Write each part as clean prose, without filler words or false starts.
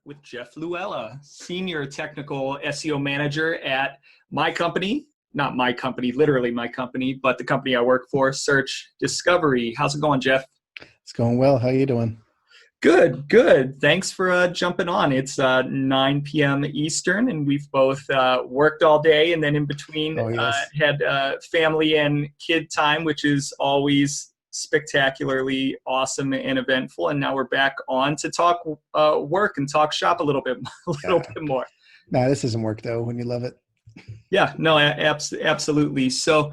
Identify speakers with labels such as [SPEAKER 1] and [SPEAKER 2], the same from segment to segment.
[SPEAKER 1] with Jeff Louella, Senior Technical SEO Manager at my company, not my company, literally my company, but the company I work for, Search Discovery. How's it going, Jeff?
[SPEAKER 2] It's going well. How you doing?
[SPEAKER 1] Good, good. Thanks for jumping on. It's 9 p.m. Eastern, and we've both worked all day, and then in between had family and kid time, which is always spectacularly awesome and eventful. And now we're back on to talk work and talk shop a little bit more.
[SPEAKER 2] Nah, this isn't work though when you love it.
[SPEAKER 1] Yeah, no, absolutely. So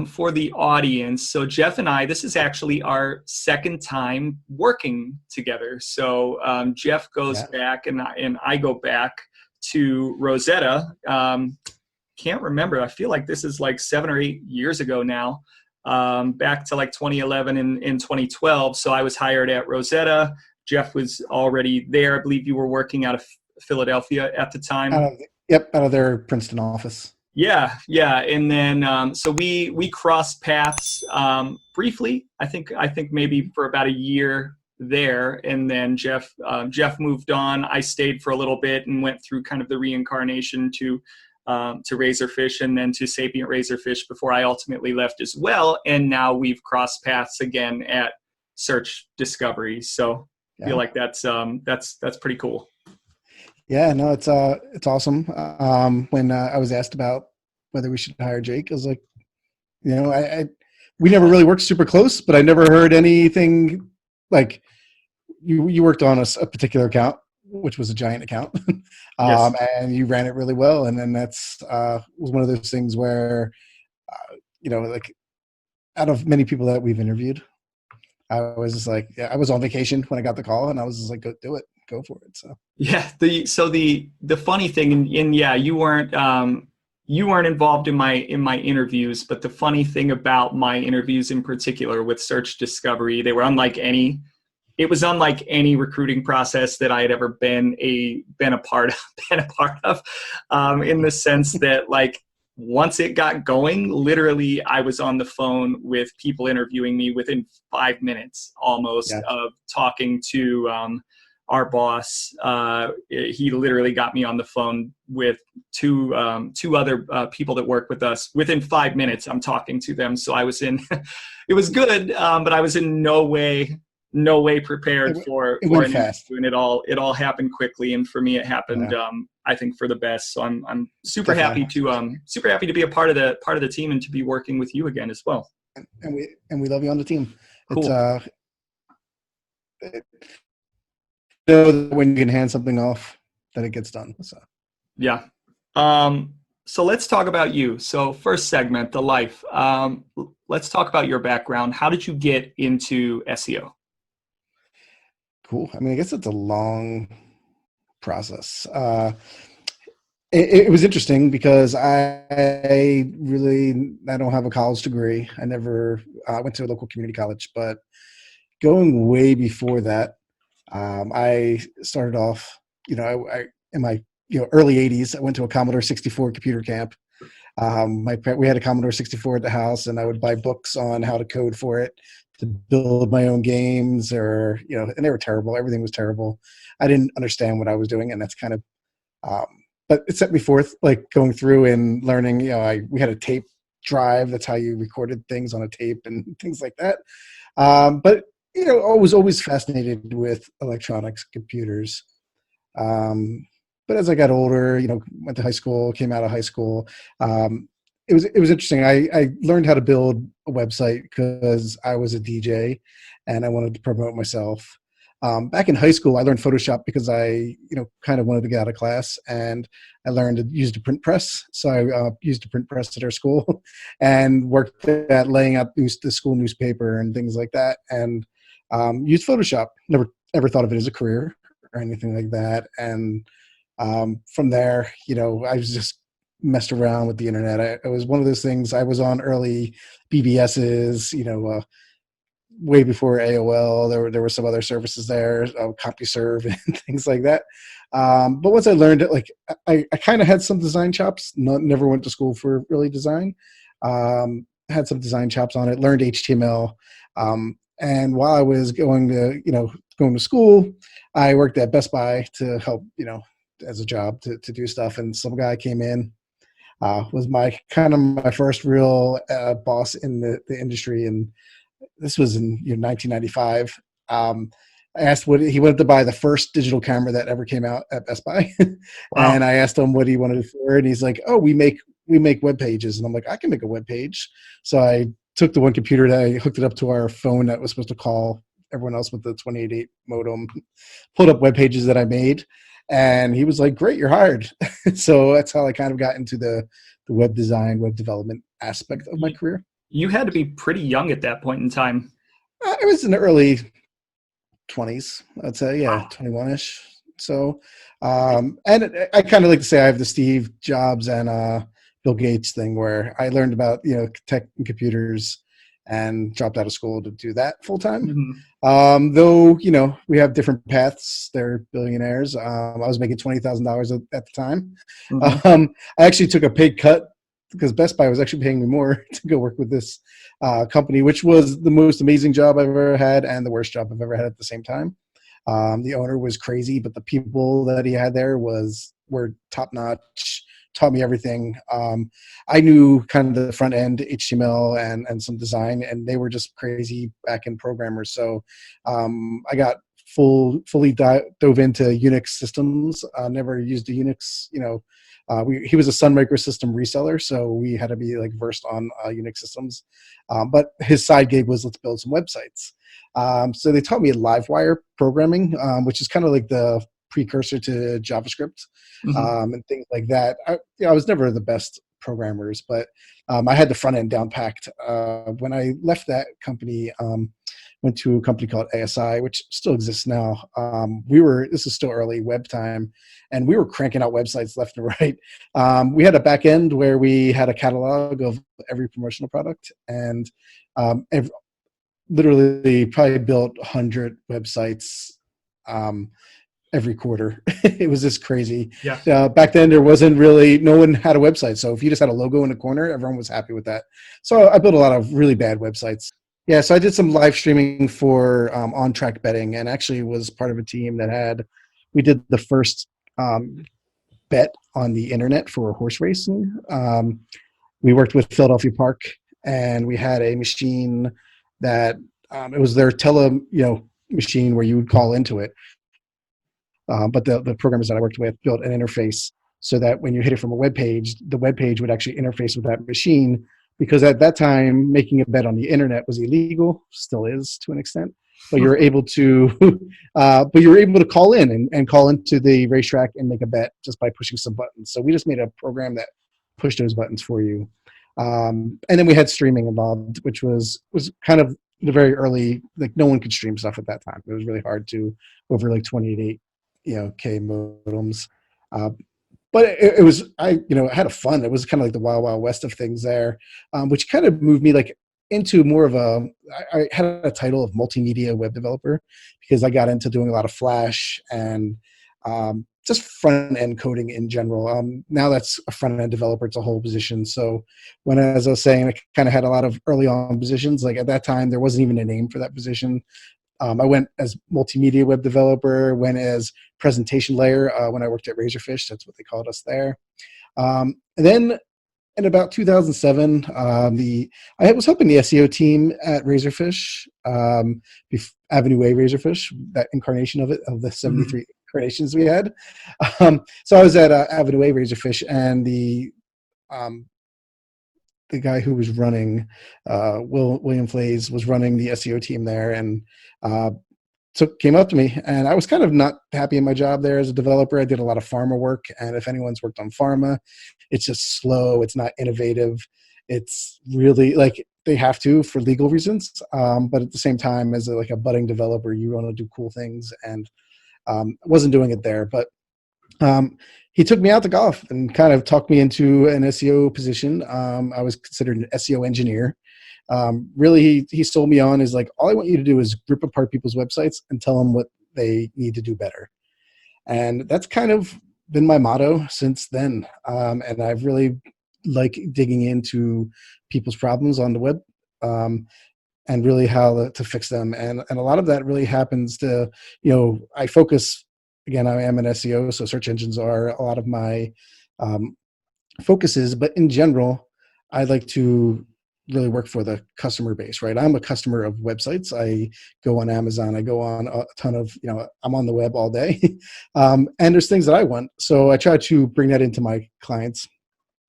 [SPEAKER 1] for the audience, so Jeff and I, this is actually our second time working together. So Jeff goes back and I go back to Rosetta. Can't remember. I feel like this is like 7 or 8 years ago now. Back to like 2011 and 2012. So I was hired at Rosetta. Jeff was already there. I believe you were working out of Philadelphia at the time.
[SPEAKER 2] Out of their Princeton office.
[SPEAKER 1] Yeah. And then so we crossed paths briefly. I think maybe for about a year there, and then Jeff moved on. I stayed for a little bit and went through kind of the reincarnation to Razorfish and then to Sapient Razorfish before I ultimately left as well. And now we've crossed paths again at Search Discovery. So I feel like that's pretty cool.
[SPEAKER 2] Yeah, no, it's awesome. When I was asked about whether we should hire Jake, I was like, we never really worked super close, but I never heard anything like you worked on a particular account, which was a giant account,
[SPEAKER 1] yes.
[SPEAKER 2] And you ran it really well. And then that's was one of those things where, like out of many people that we've interviewed, I was just like, I was on vacation when I got the call, and I was just like, go do it. Go for it. So
[SPEAKER 1] yeah, the funny thing, and you weren't involved in my interviews, but the funny thing about my interviews in particular with Search Discovery, they were unlike any recruiting process that I had ever been a part of, in the sense that like once it got going, literally I was on the phone with people interviewing me within 5 minutes almost of talking to our boss. He literally got me on the phone with two other people that work with us. Within 5 minutes, I'm talking to them. So I was in, it was good, but I was in no way prepared for an interview, and it all happened quickly. And for me, it happened, I think, for the best. So I'm super happy to be a part of the team and to be working with you again as well.
[SPEAKER 2] And we love you on the team.
[SPEAKER 1] Cool.
[SPEAKER 2] It's know that when you can hand something off, that it gets done. So
[SPEAKER 1] yeah. So let's talk about you. So first segment, the life. Let's talk about your background. How did you get into SEO?
[SPEAKER 2] Cool. I mean, I guess it's a long process. It was interesting because I don't have a college degree. I never went to a local community college, but going way before that, I started off, I in my early 80s, I went to a Commodore 64 computer camp. We had a Commodore 64 at the house, and I would buy books on how to code for it to build my own games, and they were terrible. Everything was terrible. I didn't understand what I was doing, and that's kind of, but it set me forth, like going through and learning. We had a tape drive. That's how you recorded things on a tape and things like that. But I was always fascinated with electronics, computers. But as I got older, went to high school, came out of high school, it was interesting. I learned how to build a website because I was a DJ and I wanted to promote myself. Back in high school, I learned Photoshop because I, kind of wanted to get out of class, and I learned to use the print press. So I used the print press at our school and worked at laying out the school newspaper and things like that, and used Photoshop. Never ever thought of it as a career or anything like that. And from there, I was just messed around with the internet. It was one of those things. I was on early BBSs, way before AOL. There were some other services there, CompuServe and things like that. But once I learned it, like I kind of had some design chops. Never went to school for really design. Had some design chops on it. Learned HTML. And while I was going to, going to school, I worked at Best Buy to help, as a job to do stuff. And some guy came in, was my kind of my first real boss in the industry. And this was in 1995. I asked what he wanted to buy the first digital camera that ever came out at Best Buy.
[SPEAKER 1] Wow.
[SPEAKER 2] And I asked him what he wanted it for. And he's like, oh, we make web pages. And I'm like, I can make a web page. So I took the one computer that I hooked it up to our phone that was supposed to call everyone else with the 28.8 modem, pulled up web pages that I made. And he was like, great, you're hired. So that's how I kind of got into the web design, web development aspect of my career.
[SPEAKER 1] You had to be pretty young at that point in time.
[SPEAKER 2] I was in the early 20s, I'd say,
[SPEAKER 1] Wow.
[SPEAKER 2] 21-ish. So, and I kind of like to say I have the Steve Jobs and Bill Gates thing where I learned about, tech and computers and dropped out of school to do that full time.
[SPEAKER 1] Mm-hmm.
[SPEAKER 2] Though, we have different paths. They're billionaires. I was making $20,000 at the time.
[SPEAKER 1] Mm-hmm.
[SPEAKER 2] I actually took a pay cut because Best Buy was actually paying me more to go work with this company, which was the most amazing job I've ever had and the worst job I've ever had at the same time. The owner was crazy, but the people that he had there were top notch. Taught me everything. I knew kind of the front end HTML and some design, and they were just crazy back end programmers. So I got fully dove into Unix systems. Never used a Unix. He was a Sun Microsystem reseller, so we had to be like versed on Unix systems. But his side gig was let's build some websites. So they taught me LiveWire programming, which is kind of like the precursor to JavaScript.
[SPEAKER 1] Mm-hmm.
[SPEAKER 2] And things like that. I was never the best programmers, but I had the front end down packed. When I left that company, went to a company called ASI, which still exists now. This is still early web time, and we were cranking out websites left and right. We had a back end where we had a catalog of every promotional product, and literally probably built 100 websites every quarter. It was just crazy.
[SPEAKER 1] Yeah.
[SPEAKER 2] Back then, no one had a website. So if you just had a logo in the corner, everyone was happy with that. So I built a lot of really bad websites. Yeah, so I did some live streaming for on-track betting, and actually was part of a team we did the first bet on the internet for horse racing. We worked with Philadelphia Park, and we had a machine that it was their machine where you would call into it. But the programmers that I worked with built an interface so that when you hit it from a web page, the web page would actually interface with that machine. Because at that time, making a bet on the internet was illegal, still is to an extent. But you're able to, call in and call into the racetrack and make a bet just by pushing some buttons. So we just made a program that pushed those buttons for you. And then we had streaming involved, which was kind of the very early. Like no one could stream stuff at that time. It was really hard to over like 28. K modems. But it was, I had a fun. It was kind of like the wild, wild west of things there, which kind of moved me like into more of I had a title of multimedia web developer because I got into doing a lot of Flash and just front end coding in general. Now that's a front end developer. It's a whole position. So as I was saying, I kind of had a lot of early on positions. Like at that time, there wasn't even a name for that position. I went as multimedia web developer, went as presentation layer when I worked at Razorfish. That's what they called us there. And then in about 2007, I was helping the SEO team at Razorfish, Avenue A Razorfish, that incarnation of it, of the 73 incarnations we had. So I was at Avenue A Razorfish, and the guy who was running, William Flays, was running the SEO team there, and came up to me, and I was kind of not happy in my job there as a developer. I did a lot of pharma work, and if anyone's worked on pharma, it's just slow. It's not innovative. It's really like they have to for legal reasons, but at the same time, as a budding developer, you want to do cool things, and I wasn't doing it there. But he took me out to golf and kind of talked me into an SEO position. I was considered an SEO engineer. Really, he sold me on is like, all I want you to do is rip apart people's websites and tell them what they need to do better. And that's kind of been my motto since then. And I've really like digging into people's problems on the web. and really how to fix them. And a lot of that really happens to, I focus, again, I am an SEO, so search engines are a lot of my focuses, but in general, I like to really work for the customer base, right? I'm a customer of websites. I go on Amazon. I go on a ton of, I'm on the web all day. And there's things that I want. So I try to bring that into my clients.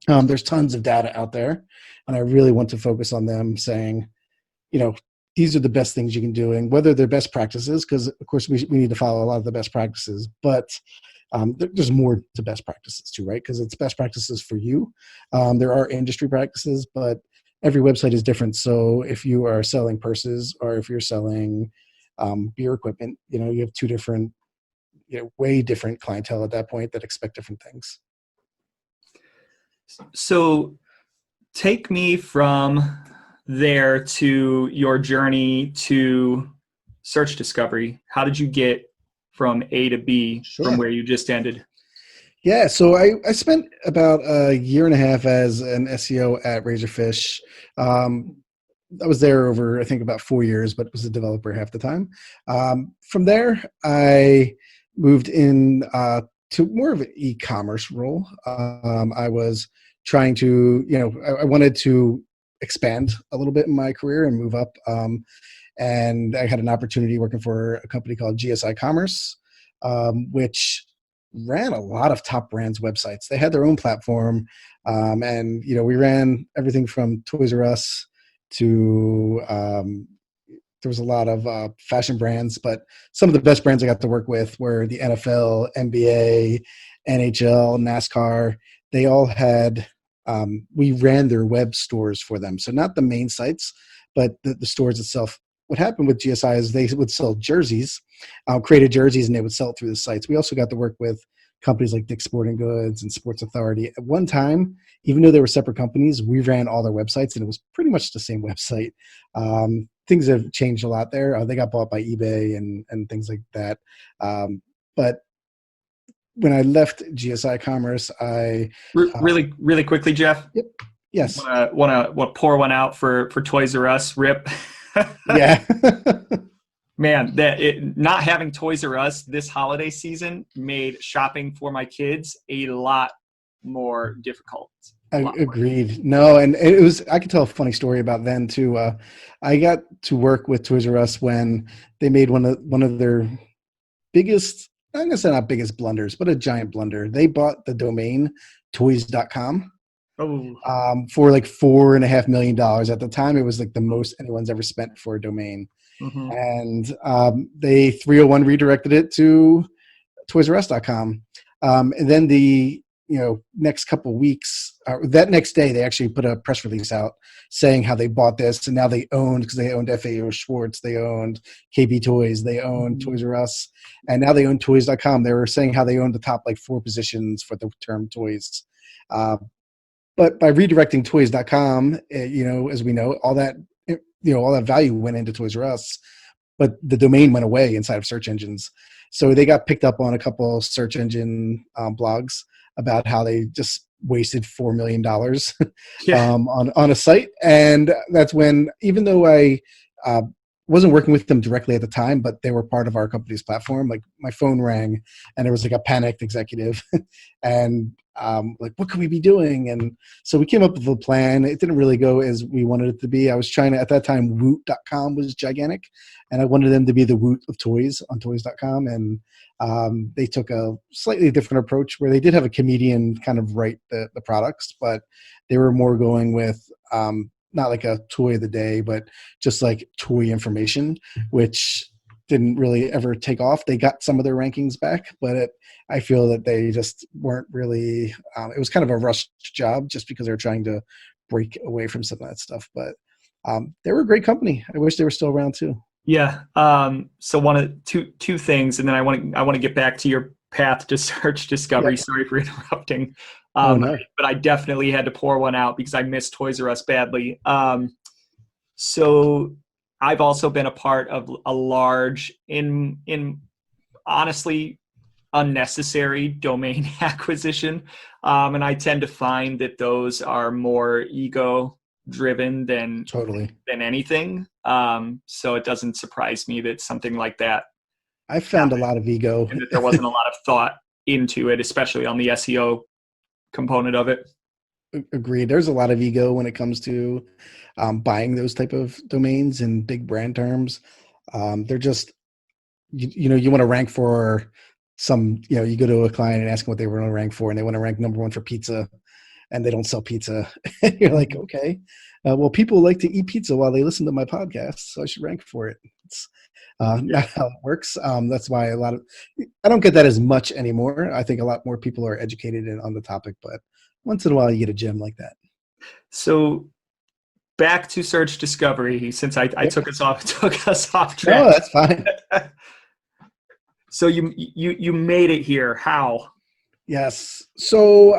[SPEAKER 2] There's tons of data out there, and I really want to focus on them saying, these are the best things you can do, and whether they're best practices, because of course we need to follow a lot of the best practices, but there's more to best practices too, right? Because it's best practices for you. There are industry practices, but every website is different. So if you are selling purses or if you're selling beer equipment, you have two different, way different clientele at that point that expect different things.
[SPEAKER 1] So take me from there to your journey to search discovery. How did you get from A to B from where you just ended?
[SPEAKER 2] Yeah, so I spent about a year and a half as an SEO at Razorfish. I was there over, I think, about 4 years, but was a developer half the time. From there, I moved in to more of an e-commerce role. I was trying to, I wanted to expand a little bit in my career and move up. And I had an opportunity working for a company called GSI Commerce, which ran a lot of top brands' websites. They had their own platform, and we ran everything from Toys R Us to there was a lot of fashion brands, but some of the best brands I got to work with were the NFL, NBA, NHL, NASCAR. They all had, we ran their web stores for them. So not the main sites, but the stores itself. What happened with GSI is they would sell jerseys, created jerseys, and they would sell it through the sites. We also got to work with companies like Dick's Sporting Goods and Sports Authority. At one time, even though they were separate companies, we ran all their websites, and it was pretty much the same website. Things have changed a lot there. They got bought by eBay and things like that. But when I left GSI Commerce, I
[SPEAKER 1] really quickly, Jeff.
[SPEAKER 2] Yep. Yes.
[SPEAKER 1] Want to pour one out for Toys R Us. Rip.
[SPEAKER 2] Yeah.
[SPEAKER 1] Man, not having Toys R Us this holiday season made shopping for my kids a lot more difficult.
[SPEAKER 2] Agreed. No, and it was, I could tell a funny story about then too. I got to work with Toys R Us when they made one of their biggest, I'm going to say not biggest blunders, but a giant blunder. They bought the domain toys.com. For like $4.5 million. At the time, it was like the most anyone's ever spent for a domain. Mm-hmm. And they 301 redirected it to toysrus.com. And then the next couple of weeks, that next day, they actually put a press release out saying how they bought this, and now they owned, because they owned FAO Schwartz, they owned KB Toys, they owned Toys R Us, and now they own toys.com. They were saying how they owned the top like 4 positions for the term toys. But by redirecting toys.com, as we know, all that value went into Toys R Us, but the domain went away inside of search engines. So they got picked up on a couple of search engine blogs about how they just wasted $4 million on a site. And that's when, even though I wasn't working with them directly at the time, but they were part of our company's platform, like my phone rang and there was like a panicked executive and like, what can we be doing? And so we came up with a plan. It didn't really go as we wanted it to be. I was trying to, at that time, Woot.com was gigantic, and I wanted them to be the Woot of toys on toys.com. And they took a slightly different approach where they did have a comedian kind of write the products, but they were more going with not like a toy of the day, but just like toy information, which didn't really ever take off. They got some of their rankings back, but I feel that they just weren't really, it was kind of a rushed job just because they were trying to break away from some of that stuff. But they were a great company. I wish they were still around too.
[SPEAKER 1] Yeah. So two things, and then I want to get back to your path to search discovery. Yep. Sorry for interrupting. No. But I definitely had to pour one out because I missed Toys R Us badly. So I've also been a part of a large, in honestly unnecessary domain acquisition, and I tend to find that those are more ego driven
[SPEAKER 2] Totally.
[SPEAKER 1] than anything. So it doesn't surprise me that something like that
[SPEAKER 2] I found a
[SPEAKER 1] happened
[SPEAKER 2] lot of ego.
[SPEAKER 1] and that there wasn't a lot of thought into it, especially on the SEO component of it.
[SPEAKER 2] Agreed. There's a lot of ego when it comes to buying those type of domains and big brand terms. They're just, you want to rank for some, you go to a client and ask them what they want to rank for, and they want to rank number one for pizza, and they don't sell pizza. You're like, okay, well, people like to eat pizza while they listen to my podcast, so I should rank for it. It's not how it works. That's why I don't get that as much anymore. I think a lot more people are educated on the topic, but once in a while you get a gem like that.
[SPEAKER 1] So back to search discovery, since I took us off track.
[SPEAKER 2] No, that's fine.
[SPEAKER 1] So you made it here. How?
[SPEAKER 2] Yes. So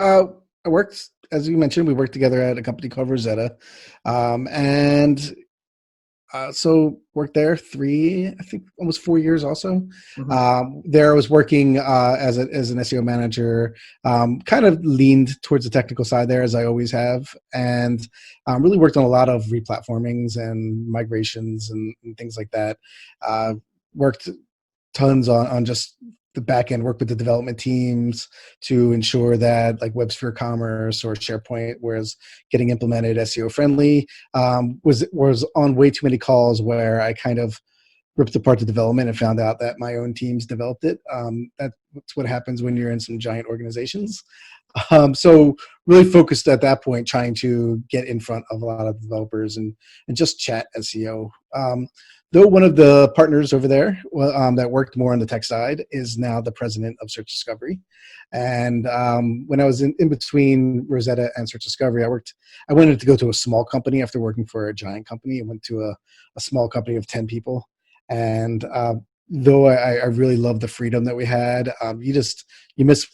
[SPEAKER 2] I worked, as you mentioned, we worked together at a company called Rosetta, and so worked there almost 4 years also.
[SPEAKER 1] Mm-hmm.
[SPEAKER 2] There I was working as an SEO manager, kind of leaned towards the technical side there, as I always have, and really worked on a lot of replatformings and migrations and things like that. Worked tons on just the back end, work with the development teams to ensure that like WebSphere Commerce or SharePoint was getting implemented SEO friendly. Was on way too many calls where I kind of ripped apart the development and found out that my own teams developed it. That's what happens when you're in some giant organizations. So really focused at that point trying to get in front of a lot of developers and just chat SEO. Though one of the partners over there that worked more on the tech side is now the president of Search Discovery. And when I was in between Rosetta and Search Discovery, I wanted to go to a small company after working for a giant company. I went to a small company of 10 people. And though I really loved the freedom that we had, you miss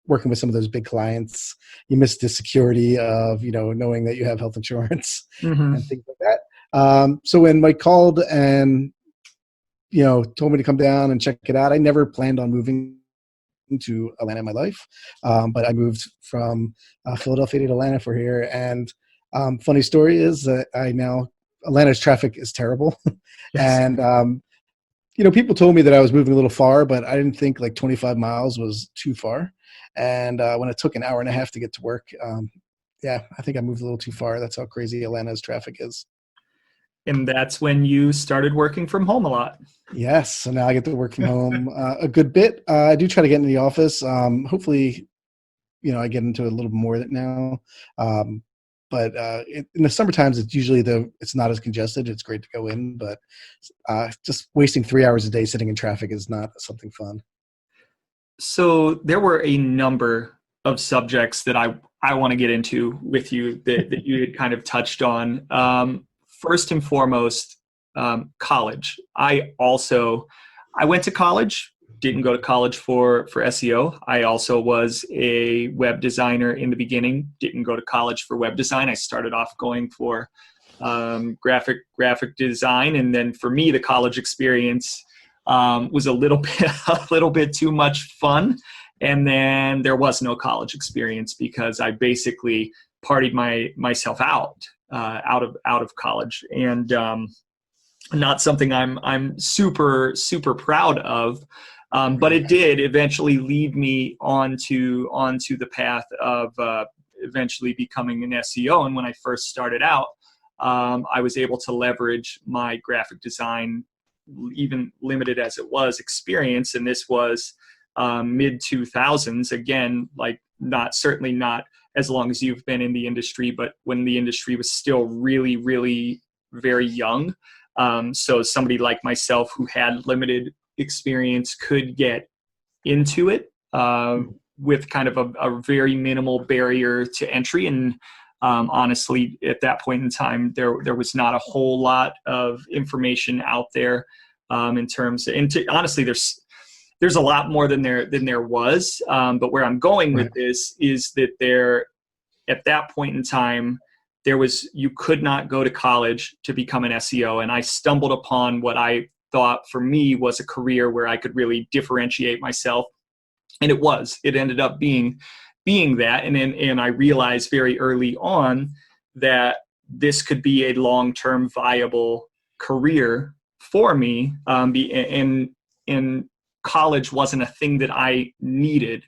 [SPEAKER 2] working with some of those big clients. You miss the security of, knowing that you have health insurance and things like that. So when Mike called and, told me to come down and check it out, I never planned on moving to Atlanta in my life. But I moved from Philadelphia to Atlanta for here. And funny story is that Atlanta's traffic is terrible.
[SPEAKER 1] Yes.
[SPEAKER 2] And, people told me that I was moving a little far, but I didn't think like 25 miles was too far. And when it took an hour and a half to get to work, I think I moved a little too far. That's how crazy Atlanta's traffic is.
[SPEAKER 1] And that's when you started working from home a lot.
[SPEAKER 2] Yes. So now I get to work from home a good bit. I do try to get into the office. Hopefully, I get into it a little more now. But in the summer times, it's usually it's not as congested. It's great to go in, but just wasting 3 hours a day sitting in traffic is not something fun.
[SPEAKER 1] So there were a number of subjects that I want to get into with you that you had kind of touched on. First and foremost, college. I went to college, didn't go to college for SEO. I also was a web designer in the beginning, didn't go to college for web design. I started off going for graphic design. And then for me, the college experience was a little bit too much fun. And then there was no college experience because I basically partied myself out of college, and not something I'm super proud of. But it did eventually lead me onto the path of eventually becoming an SEO. And when I first started out, I was able to leverage my graphic design, even limited as it was, experience. And this was mid 2000s. Again, certainly not as long as you've been in the industry, but when the industry was still really, really very young. So somebody like myself who had limited experience could get into it with kind of a very minimal barrier to entry. And honestly, at that point in time, there was not a whole lot of information out there in terms of, honestly, there's a lot more than there was. But where I'm going with this is that at that point in time, you could not go to college to become an SEO. And I stumbled upon what I thought for me was a career where I could really differentiate myself. And it ended up being that. And I realized very early on that this could be a long-term viable career for me. And college wasn't a thing that I needed,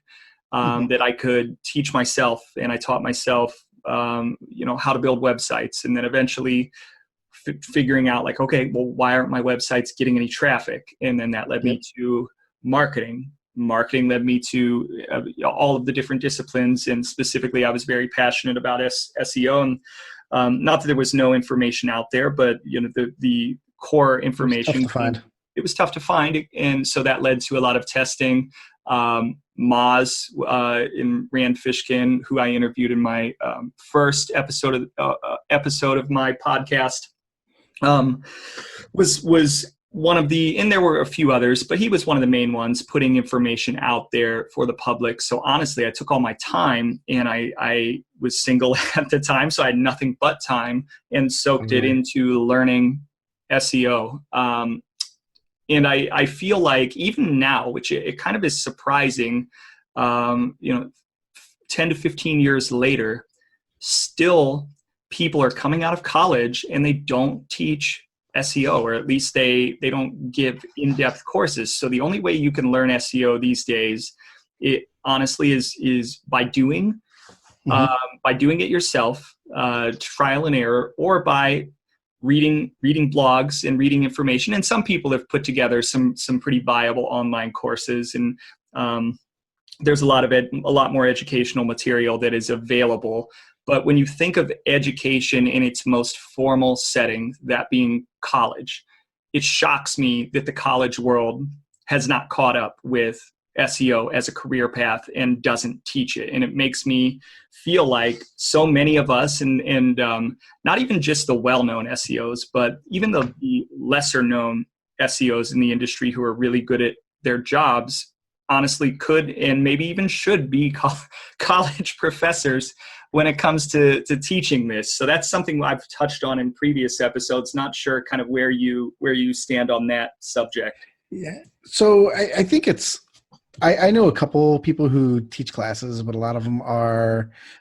[SPEAKER 1] that I could teach myself. And I taught myself, how to build websites, and then eventually figuring out like, okay, well, why aren't my websites getting any traffic? And then that led me to marketing. Marketing led me to all of the different disciplines. And specifically, I was very passionate about SEO. And not that there was no information out there, but the core information, it was tough to find. And so that led to a lot of testing. Moz and Rand Fishkin, who I interviewed in my first episode of my podcast, was one of the, and there were a few others, but he was one of the main ones putting information out there for the public. So honestly, I took all my time, and I was single at the time, so I had nothing but time, and soaked it into learning SEO. And I feel like even now, which it kind of is surprising, 10 to 15 years later, still people are coming out of college and they don't teach SEO, or at least they don't give in-depth courses. So the only way you can learn SEO these days, it honestly is by doing it yourself, trial and error, or by reading blogs and reading information. And some people have put together some pretty viable online courses, and there's a lot more educational material that is available. But when you think of education in its most formal setting, that being college, it shocks me that the college world has not caught up with SEO as a career path and doesn't teach it. And it makes me feel like so many of us, and not even just the well-known SEOs, but even the lesser known SEOs in the industry who are really good at their jobs, honestly could and maybe even should be college professors when it comes to teaching this. So that's something I've touched on in previous episodes. Not sure kind of where you stand on that subject.
[SPEAKER 2] Yeah. So I think I know a couple people who teach classes, but a lot of them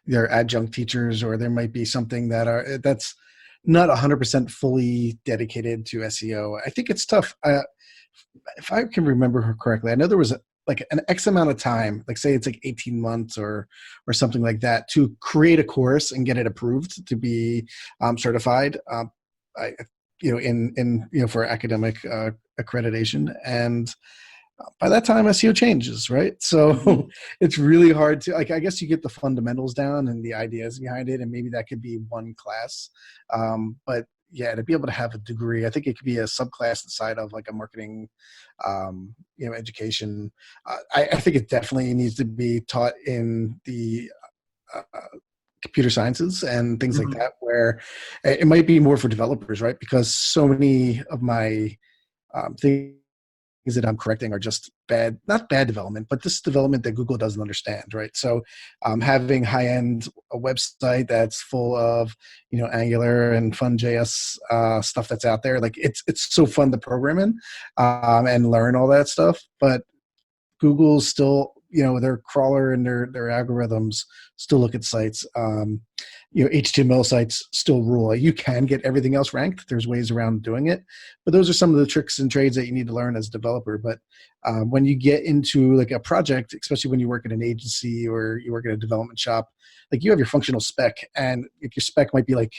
[SPEAKER 2] they're adjunct teachers, or there might be something that's not 100% fully dedicated to SEO. I think it's tough. If I can remember correctly, I know there was an X amount of time, like say it's like 18 months or something like that, to create a course and get it approved to be certified, for academic accreditation. And by that time, SEO changes, right? So it's really hard to, I guess you get the fundamentals down and the ideas behind it, and maybe that could be one class. But yeah, to be able to have a degree, I think it could be a subclass inside of like a marketing, education. I think it definitely needs to be taught in the computer sciences and things like that, where it might be more for developers, right? Because so many of my things that I'm correcting are just not bad development, but this development that Google doesn't understand, right? So having high-end a website that's full of, Angular and Fun.js stuff that's out there, like it's so fun to program in and learn all that stuff. But Google's still, their crawler and their algorithms still look at sites. HTML sites still rule. You can get everything else ranked. There's ways around doing it, but those are some of the tricks and trades that you need to learn as a developer. But when you get into like a project, especially when you work at an agency or you work at a development shop, like you have your functional spec, and if your spec might be like,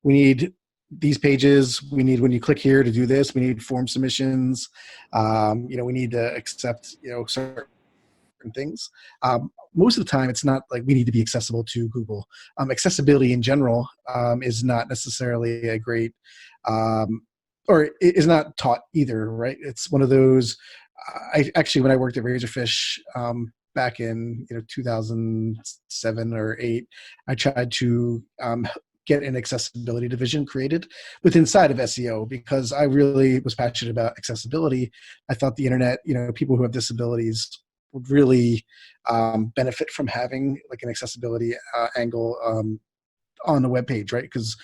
[SPEAKER 2] we need these pages, we need, when you click here to do this, we need form submissions, we need to accept, certain things. Most of the time, it's not like we need to be accessible to Google. Accessibility in general is not necessarily a great, or it is not taught either, right? It's one of those. I actually, when I worked at Razorfish back in 2007 or 8, I tried to get an accessibility division created inside of SEO, because I really was passionate about accessibility. I thought the internet, people who have disabilities would really benefit from having like an accessibility angle on the web page, right? Because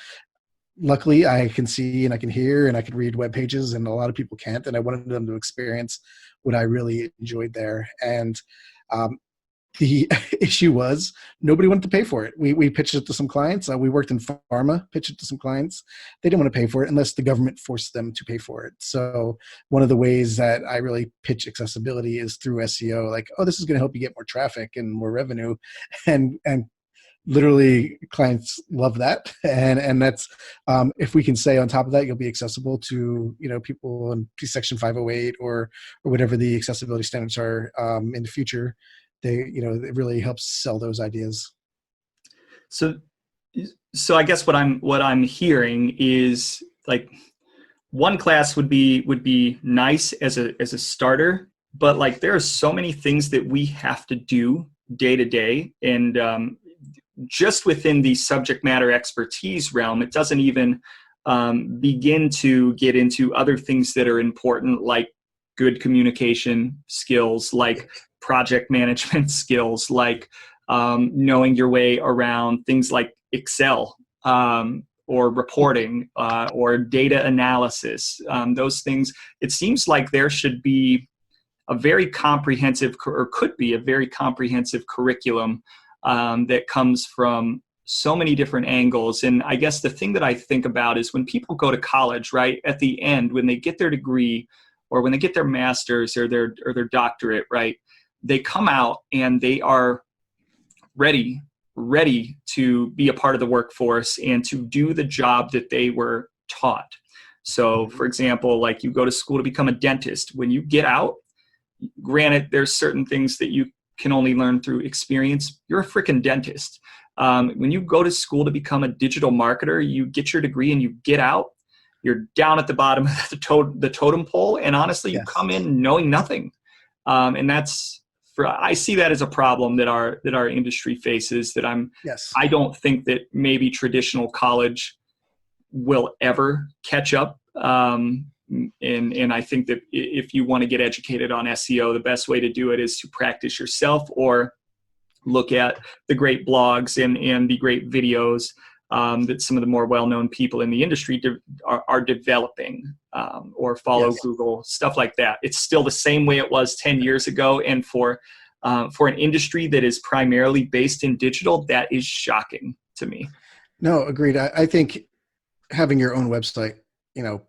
[SPEAKER 2] luckily I can see and I can hear and I can read web pages, and a lot of people can't. And I wanted them to experience what I really enjoyed there. And the issue was nobody wanted to pay for it. We pitched it to some clients. We worked in pharma, pitched it to some clients. They didn't want to pay for it unless the government forced them to pay for it. So one of the ways that I really pitch accessibility is through SEO. Like, oh, this is going to help you get more traffic and more revenue, and literally clients love that. And that's if we can say on top of that, you'll be accessible to people in Section 508 or whatever the accessibility standards are in the future. It really helps sell those ideas.
[SPEAKER 1] So I guess what I'm hearing is like one class would be nice as a starter, but like there are so many things that we have to do day to day, and just within the subject matter expertise realm, it doesn't even begin to get into other things that are important, like good communication skills, like project management skills, like knowing your way around things like Excel or reporting or data analysis. Those things, it seems like there should be a very comprehensive, or could be a very comprehensive curriculum that comes from so many different angles. And I guess the thing that I think about is when people go to college, right, at the end, when they get their degree or when they get their master's or their doctorate, right, they come out and they are ready to be a part of the workforce and to do the job that they were taught. So for example, like you go to school to become a dentist. When you get out, granted, there's certain things that you can only learn through experience. You're a freaking dentist. When you go to school to become a digital marketer, you get your degree and you get out, you're down at the bottom of the totem pole. And honestly, you come in knowing nothing. And I see that as a problem that our industry faces, that I don't think that maybe traditional college will ever catch up. And I think that if you want to get educated on SEO, the best way to do it is to practice yourself or look at the great blogs and the great videos that some of the more well-known people in the industry are developing, or follow Google, stuff like that. It's still the same way it was 10 years ago. And for an industry that is primarily based in digital, that is shocking to me.
[SPEAKER 2] No, agreed. I think having your own website,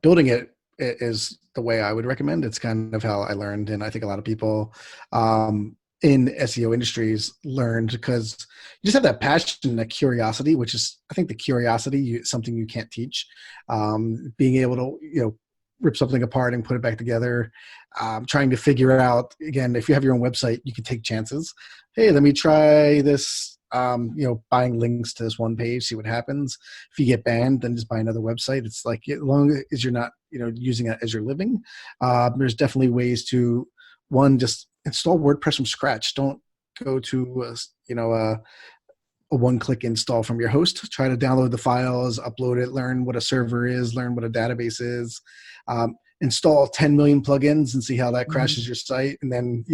[SPEAKER 2] building it is the way I would recommend. It's kind of how I learned. And I think a lot of people in SEO industries learned because you just have that passion, that curiosity, which is, I think the curiosity, something you can't teach. Being able to, rip something apart and put it back together, trying to figure out, again, if you have your own website, you can take chances. Hey, let me try this, buying links to this one page, see what happens. If you get banned, then just buy another website. It's like, as long as you're not, using it as your living, there's definitely ways to, one, just install WordPress from scratch. Don't go to, a one-click install from your host. Try to download the files, upload it, learn what a server is, learn what a database is, install 10 million plugins and see how that crashes your site, and then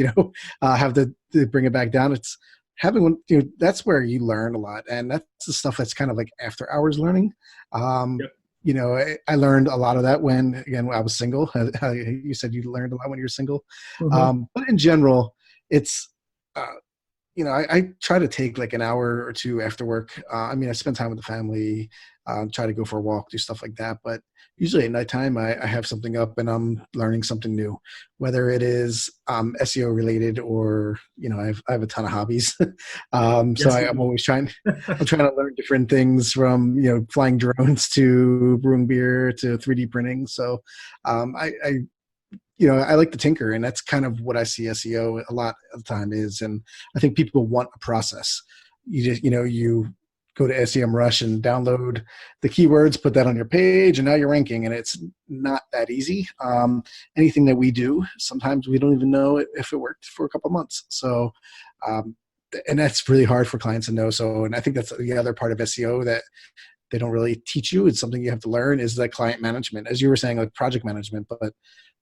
[SPEAKER 2] have to bring it back down. It's having one. That's where you learn a lot, and that's the stuff that's kind of like after hours learning. I learned a lot of that when I was single. You said you learned a lot when you were single, but in general, it's. I try to take like an hour or two after work. I spend time with the family, try to go for a walk, do stuff like that. But usually at nighttime, I have something up and I'm learning something new, whether it is SEO related or, I have a ton of hobbies. So I'm always trying to learn different things from, flying drones to brewing beer to 3D printing. So I like to tinker, and that's kind of what I see SEO a lot of the time is. And I think people want a process. You just, you go to SEMrush and download the keywords, put that on your page, and now you're ranking. And it's not that easy. Anything that we do, sometimes we don't even know if it worked for a couple months. So, and that's really hard for clients to know. So, and I think that's the other part of SEO that they don't really teach you. It's something you have to learn, is that client management, as you were saying, like project management, but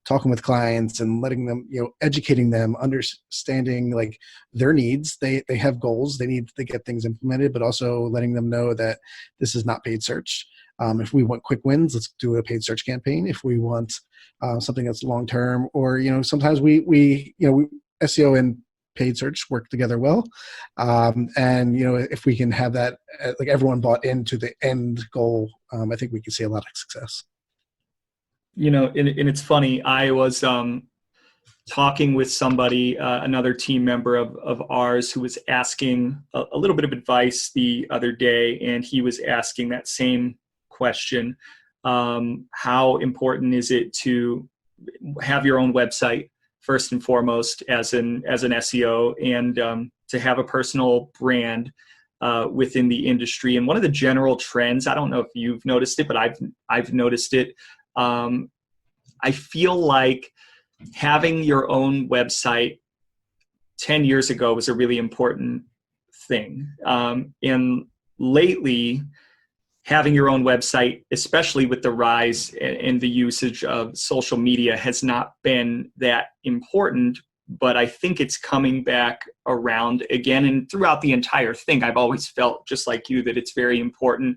[SPEAKER 2] talking with clients and letting them, educating them, understanding like their needs. They have goals. They need to get things implemented, but also letting them know that this is not paid search. If we want quick wins, let's do a paid search campaign. If we want something that's long-term, or, sometimes we SEO and paid search work together well. And if we can have that, like everyone bought into the end goal, I think we can see a lot of success.
[SPEAKER 1] And it's funny. I was talking with somebody, another team member of ours, who was asking a little bit of advice the other day, and he was asking that same question. How important is it to have your own website first and foremost as an SEO, and to have a personal brand within the industry? And one of the general trends, I don't know if you've noticed it, but I've noticed it. I feel like having your own website 10 years ago was a really important thing. And lately, having your own website, especially with the rise and the usage of social media, has not been that important, but I think it's coming back around again. And throughout the entire thing, I've always felt, just like you, that it's very important,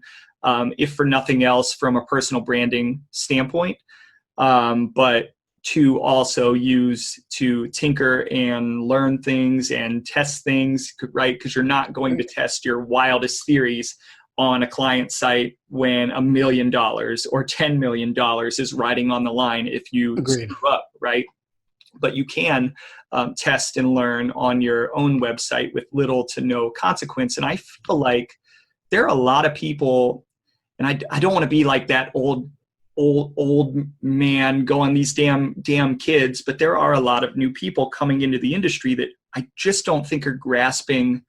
[SPEAKER 1] if for nothing else, from a personal branding standpoint, but to also use to tinker and learn things and test things, right? Because you're not going to test your wildest theories on a client site when $1 million or $10 million is riding on the line if you
[SPEAKER 2] Agreed.
[SPEAKER 1] screw up, right? But you can test and learn on your own website with little to no consequence. And I feel like there are a lot of people, and I don't want to be like that old man going, these damn kids, but there are a lot of new people coming into the industry that I just don't think are grasping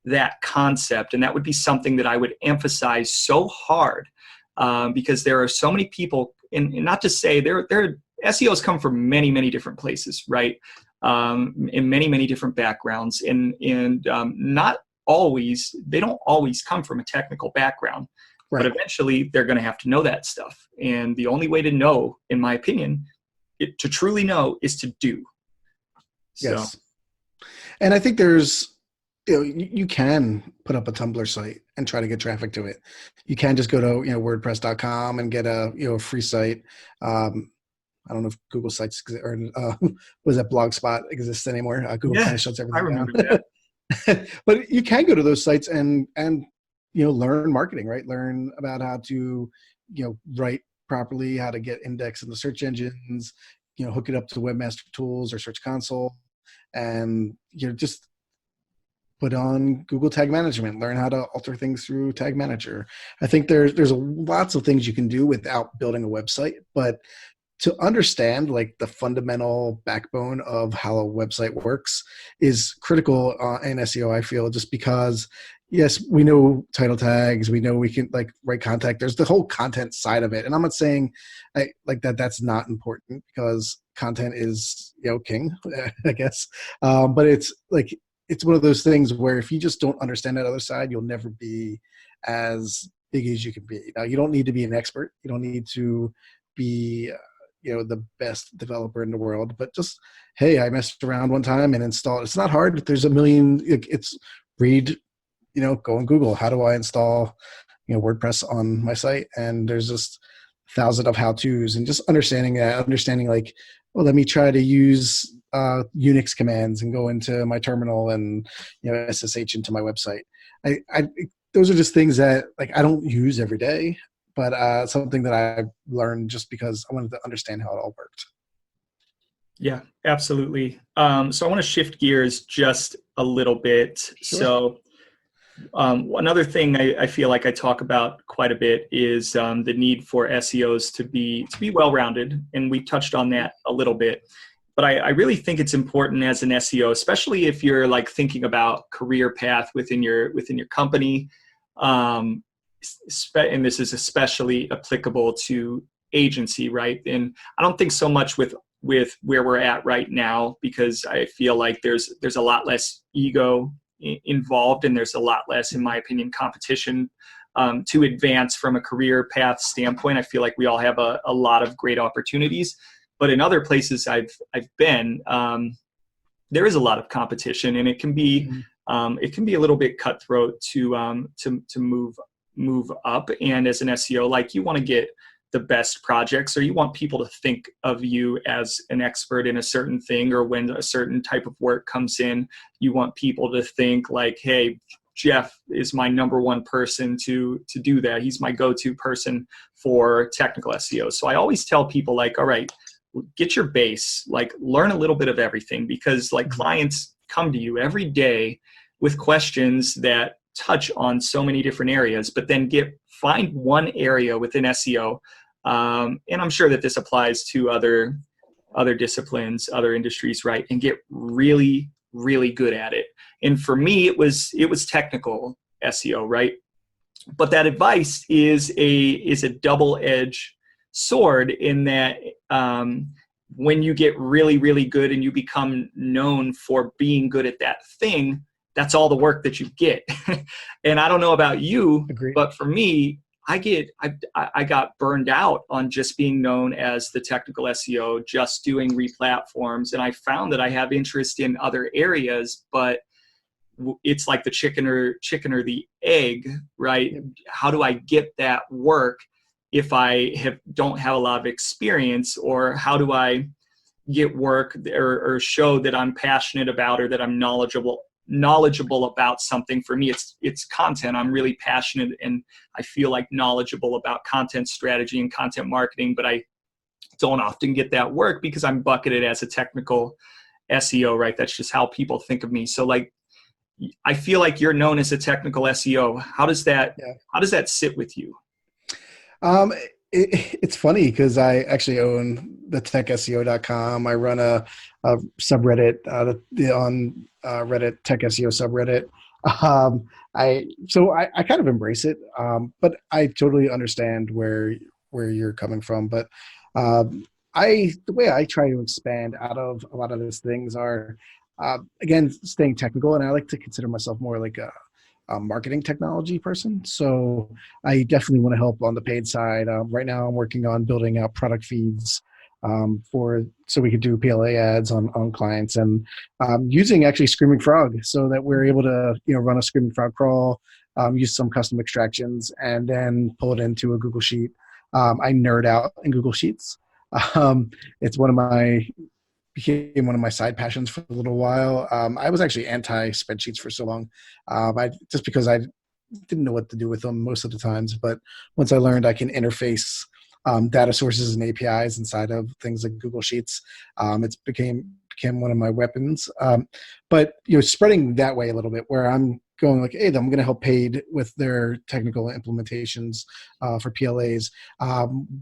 [SPEAKER 1] that concept. And that would be something that I would emphasize so hard, because there are so many people, and not to say there SEOs come from many, many different places, right? In many, many different backgrounds, and not always, they don't always come from a technical background. Right. But eventually they're going to have to know that stuff. And the only way to know, in my opinion, to truly know, is to do.
[SPEAKER 2] Yes. So. And I think there's, you can put up a Tumblr site and try to get traffic to it. You can just go to, WordPress.com and get a free site. I don't know if Google Sites or was that Blogspot exists anymore. Google kind of shuts everything down. I remember that. But you can go to those sites and learn marketing, right? Learn about how to, write properly, how to get indexed in the search engines, hook it up to Webmaster Tools or Search Console, and, just put on Google Tag Management, learn how to alter things through Tag Manager. I think there's lots of things you can do without building a website, but to understand like the fundamental backbone of how a website works is critical in SEO, I feel, just because, yes, we know title tags, we know we can like write contact. There's the whole content side of it. And I'm not saying that's not important, because content is, king, I guess. But it's one of those things where if you just don't understand that other side, you'll never be as big as you can be. Now, you don't need to be an expert. You don't need to be the best developer in the world, but just, hey, I messed around one time and installed. It's not hard. There's a million. It's read, go on Google. How do I install, WordPress on my site? And there's just thousands of how-tos, and just understanding like, well, let me try to use Unix commands and go into my terminal and SSH into my website. Those are just things that like I don't use every day, but something that I learned just because I wanted to understand how it all worked. Yeah,
[SPEAKER 1] absolutely. So I want to shift gears just a little bit. Sure. So another thing I feel like I talk about quite a bit is the need for SEOs to be well-rounded, and we touched on that a little bit. But I really think it's important as an SEO, especially if you're like thinking about career path within your company. And this is especially applicable to agency, right? And I don't think so much with where we're at right now, because I feel like there's a lot less ego involved, and there's a lot less, in my opinion, competition to advance from a career path standpoint. I feel like we all have a lot of great opportunities, but in other places I've been, there is a lot of competition, and it can be a little bit cutthroat to move up. And as an SEO, like, you want to get the best projects, or you want people to think of you as an expert in a certain thing, or when a certain type of work comes in, you want people to think like, hey, Jeff is my number one person to do that. He's my go-to person for technical SEO. So I always tell people like, all right, get your base, like learn a little bit of everything, because like clients come to you every day with questions that touch on so many different areas, but then find one area within SEO. And I'm sure that this applies to other disciplines, other industries, right? And get really, really good at it. And for me, it was technical SEO, right? But that advice is a double-edged sword in that when you get really, really good and you become known for being good at that thing, that's all the work that you get. And I don't know about you,
[SPEAKER 2] Agreed.
[SPEAKER 1] but for me, I got burned out on just being known as the technical SEO, just doing replatforms. And I found that I have interest in other areas, but it's like the chicken or the egg, right? How do I get that work if I don't have a lot of experience, or how do I get work or show that I'm passionate about, or that I'm knowledgeable about something? For me, it's content. I'm really passionate and I feel like knowledgeable about content strategy and content marketing, but I don't often get that work because I'm bucketed as a technical SEO, right? That's just how people think of me. So like, I feel like you're known as a technical SEO. How does that sit with you?
[SPEAKER 2] It's funny because I actually own the techseo.com. I run a subreddit on Reddit, Tech SEO subreddit. I kind of embrace it, but I totally understand where you're coming from. But the way I try to expand out of a lot of those things are, again, staying technical, and I like to consider myself more like a marketing technology person. So I definitely want to help on the paid side. Right now I'm working on building out product feeds so we could do PLA ads on clients, and using actually Screaming Frog so that we're able to run a Screaming Frog crawl, use some custom extractions, and then pull it into a Google Sheet. I nerd out in Google Sheets. It's became one of my side passions for a little while. I was actually anti spreadsheets for so long, just because I didn't know what to do with them most of the times. But once I learned I can interface data sources and APIs inside of things like Google Sheets, it's became one of my weapons. But spreading that way a little bit, where I'm going like, hey, I'm going to help paid with their technical implementations for PLAs.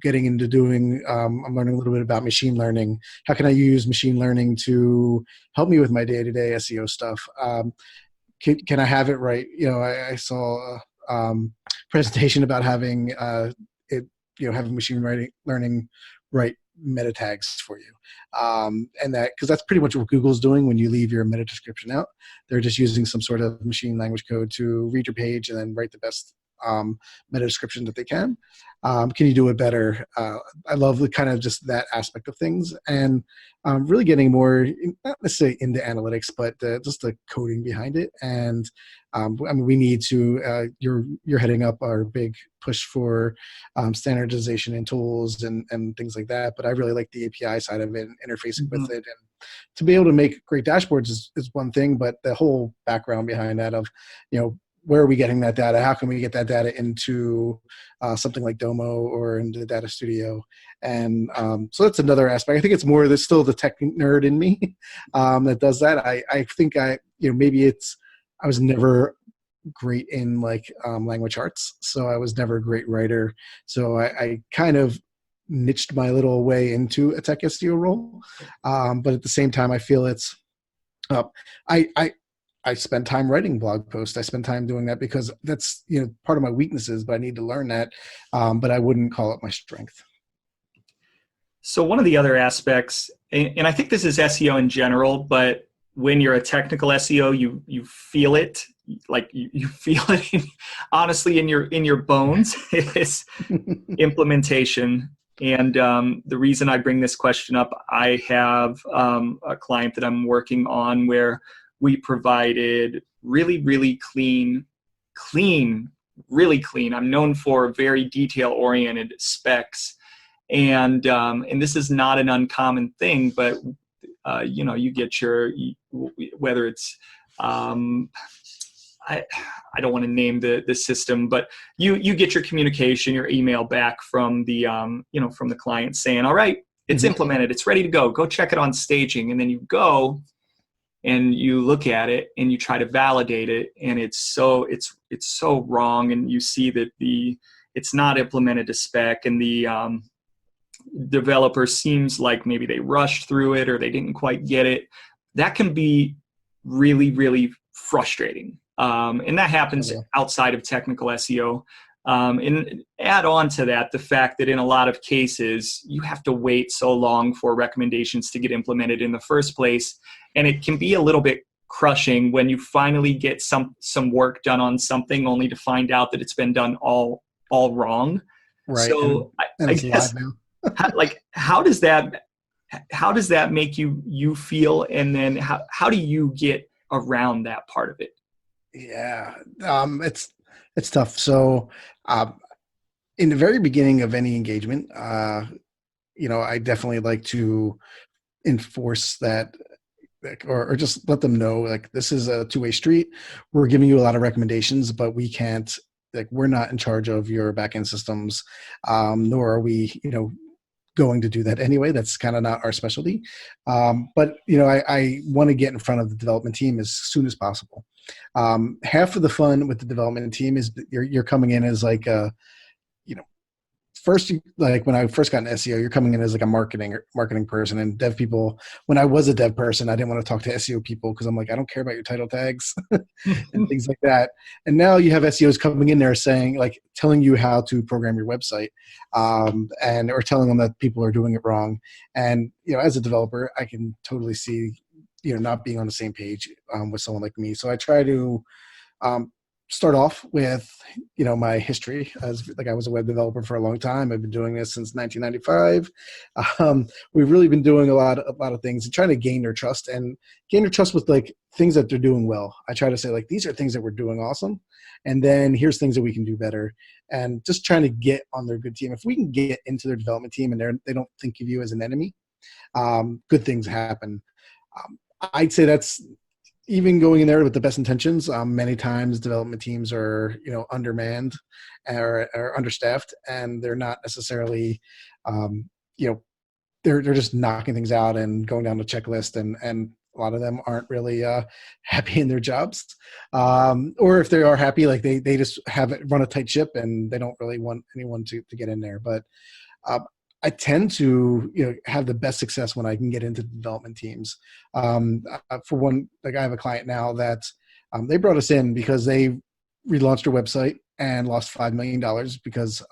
[SPEAKER 2] Getting into doing, I'm learning a little bit about machine learning. How can I use machine learning to help me with my day-to-day SEO stuff? Can I have it right? I saw a presentation about having having machine learning write meta tags for you. And because that's pretty much what Google's doing when you leave your meta description out. They're just using some sort of machine language code to read your page and then write the best meta description that they can. Can you do it better? I love the kind of just that aspect of things, and really getting more, not necessarily into analytics, but just the coding behind it. And we need to, you're heading up our big push for standardization and tools and things like that. But I really like the API side of it and interfacing with it. And to be able to make great dashboards is one thing, but the whole background behind that of, where are we getting that data? How can we get that data into something like Domo or into the Data Studio? And so that's another aspect. I think it's more, there's still the tech nerd in me that does that. I think maybe I was never great in language arts, so I was never a great writer. So I kind of niched my little way into a tech SEO role. But at the same time, I feel it's, I spend time writing blog posts. I spend time doing that because that's part of my weaknesses, but I need to learn that. But I wouldn't call it my strength.
[SPEAKER 1] So one of the other aspects, and I think this is SEO in general, but when you're a technical SEO, you feel it, like you feel it honestly in your bones. It's implementation. And the reason I bring this question up, I have a client that I'm working on where we provided really, really clean really clean. I'm known for very detail-oriented specs, and this is not an uncommon thing. But you get your, whether it's I don't want to name the system, but you get your communication, your email back from the from the client saying, all right, it's implemented, it's ready to go. Go check it on staging, and then you go and you look at it and you try to validate it, and it's so wrong, and you see that it's not implemented to spec, and the developer seems like maybe they rushed through it or they didn't quite get it. That can be really, really frustrating. And that happens outside of technical SEO. And add on to that the fact that in a lot of cases, you have to wait so long for recommendations to get implemented in the first place. And it can be a little bit crushing when you finally get some work done on something only to find out that it's been done all wrong.
[SPEAKER 2] Right.
[SPEAKER 1] So
[SPEAKER 2] and
[SPEAKER 1] I guess, how does that make you feel? And then how do you get around that part of it?
[SPEAKER 2] Yeah, it's tough. So, in the very beginning of any engagement, I definitely like to enforce that, or just let them know, like, this is a two-way street. We're giving you a lot of recommendations, but we can't, we're not in charge of your backend systems, nor are we, going to do that anyway. That's kind of not our specialty. But I want to get in front of the development team as soon as possible. Half of the fun with the development team is you're coming in as like first, like when I first got into SEO, you're coming in as like a marketing person, and dev people. When I was a dev person, I didn't want to talk to SEO people because I'm like, I don't care about your title tags and things like that. And now you have SEOs coming in there saying, like, telling you how to program your website, or telling them that people are doing it wrong. And as a developer, I can totally see not being on the same page with someone like me. So I try to start off with my history as I was a web developer for a long time. I've been doing this since 1995. We've really been doing a lot of things and trying to gain their trust with like things that they're doing well. I try to say, like, these are things that we're doing awesome, and then here's things that we can do better, and just trying to get on their good team. If we can get into their development team and they don't think of you as an enemy, good things happen. I'd say that's even going in there with the best intentions. Many times development teams are, undermanned or understaffed, and they're not necessarily, they're just knocking things out and going down the checklist, and a lot of them aren't really happy in their jobs. Or if they are happy, like they just run a tight ship and they don't really want anyone to get in there. But I tend to, have the best success when I can get into development teams. For one, like I have a client now that they brought us in because they relaunched their website and lost $5 million because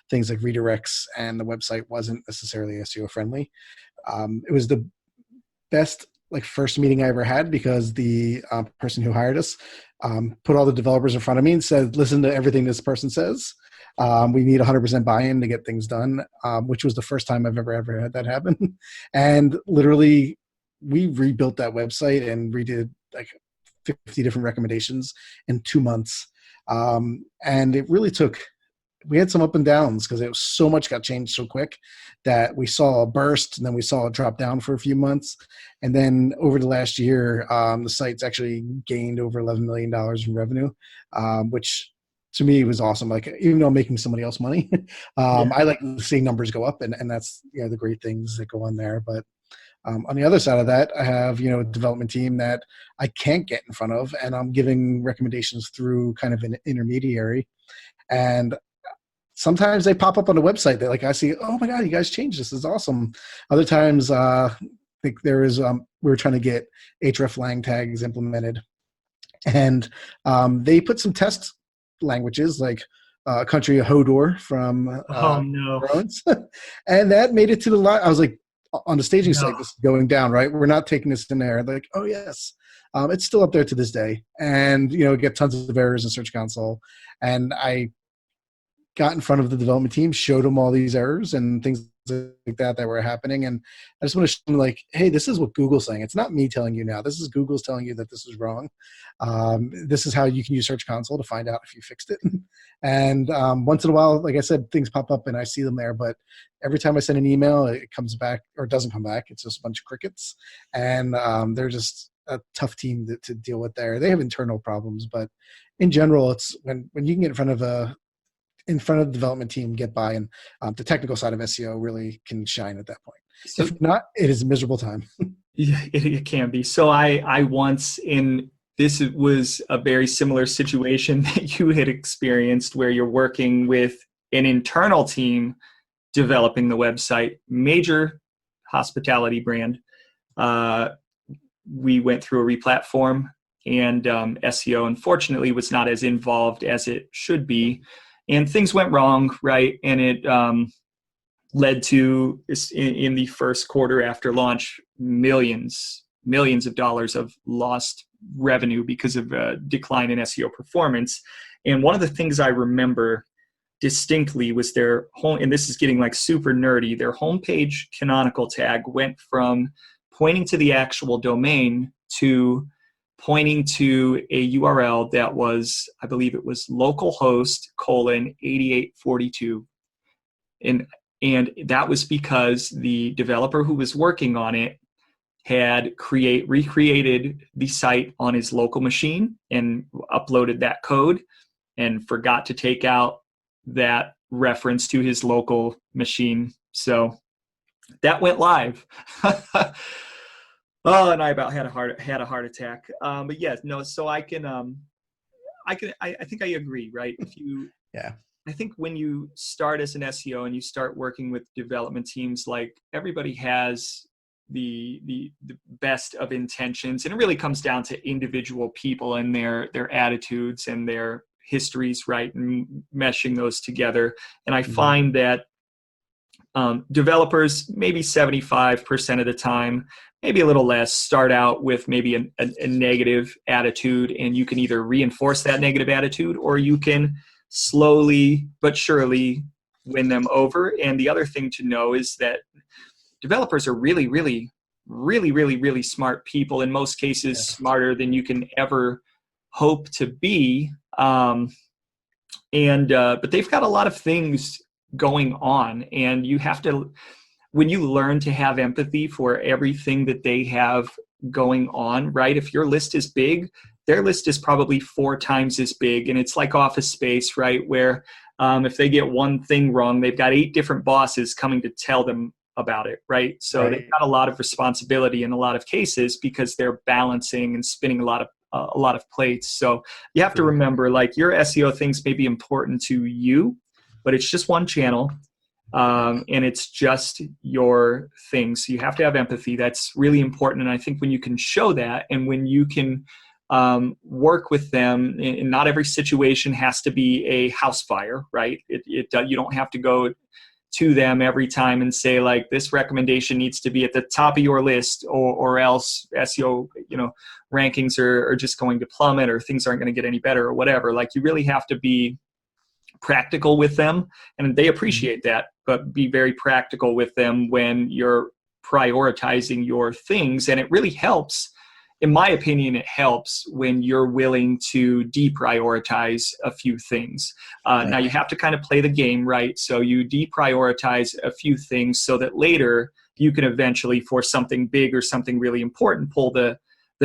[SPEAKER 2] things like redirects and the website wasn't necessarily SEO friendly. It was the best first meeting I ever had because the person who hired us put all the developers in front of me and said, listen to everything this person says. We need 100% buy-in to get things done, which was the first time I've ever had that happen. And literally, we rebuilt that website and redid like 50 different recommendations in 2 months. And it really we had some up and downs because so much got changed so quick that we saw a burst and then we saw it drop down for a few months. And then over the last year, the site's actually gained over $11 million in revenue, which to me was awesome. Like, even though I'm making somebody else money, I like seeing numbers go up, and that's, the great things that go on there. But on the other side of that, I have, a development team that I can't get in front of, and I'm giving recommendations through kind of an intermediary. And sometimes they pop up on the website that I see, oh my God, you guys changed this. This is awesome. Other times, I think we were trying to get href lang tags implemented, and they put some test languages like country of Hodor from Thrones. And that made it to the line. I was like, on the staging site, this is going down, right? We're not taking this in there. Like, oh yes, it's still up there to this day, and get tons of errors in Search Console. And I got in front of the development team, showed them all these errors and things like that were happening. And I just want to show them, like, hey, this is what Google's saying. It's not me telling you now. This is Google's telling you that this is wrong. This is how you can use Search Console to find out if you fixed it. And once in a while, like I said, things pop up and I see them there. But every time I send an email, it comes back or it doesn't come back. It's just a bunch of crickets. And they're just a tough team to deal with there. They have internal problems, but in general, it's when you can get in front of the development team, get by, and the technical side of SEO really can shine at that point. So, if not, it is a miserable time.
[SPEAKER 1] Yeah, it can be. So I once, this was a very similar situation that you had experienced, where you're working with an internal team developing the website, major hospitality brand. We went through a replatform, and SEO, unfortunately, was not as involved as it should be. And things went wrong, right? And it led to, in the first quarter after launch, millions of dollars of lost revenue because of a decline in SEO performance. And one of the things I remember distinctly was their home, and this is getting like super nerdy, their homepage canonical tag went from pointing to the actual domain to pointing to a URL that was, I believe it was localhost:8842. And that was because the developer who was working on it had recreated the site on his local machine and uploaded that code and forgot to take out that reference to his local machine. So that went live. Oh, and I about had a heart attack. But yes, no. So I think I agree, right? I think when you start as an SEO and you start working with development teams, like, everybody has the best of intentions, and it really comes down to individual people and their attitudes and their histories, right? And meshing those together. And I find that developers, maybe 75% of the time, maybe a little less, start out with maybe a negative attitude, and you can either reinforce that negative attitude or you can slowly but surely win them over. And the other thing to know is that developers are really, really, really, really, really smart people, in most cases smarter than you can ever hope to be. But they've got a lot of things going on, and you have to, when you learn to have empathy for everything that they have going on, right? If your list is big, their list is probably 4 times as big. And it's like Office Space, right? Where if they get one thing wrong, they've got 8 different bosses coming to tell them about it, right? So they've got a lot of responsibility in a lot of cases because they're balancing and spinning a lot of plates. So you have to remember, like, your SEO things may be important to you, but it's just one channel. And it's just your thing. So you have to have empathy. That's really important. And I think when you can show that, and when you can work with them, and not every situation has to be a house fire, right? You don't have to go to them every time and say, like, this recommendation needs to be at the top of your list, or else SEO, rankings are just going to plummet, or things aren't going to get any better, or whatever. Like, you really have to be practical with them, and they appreciate that, but be very practical with them when you're prioritizing your things. And it really helps, in my opinion, it helps when you're willing to deprioritize a few things. Now you have to kind of play the game, right? So you deprioritize a few things so that later you can eventually, for something big or something really important, pull the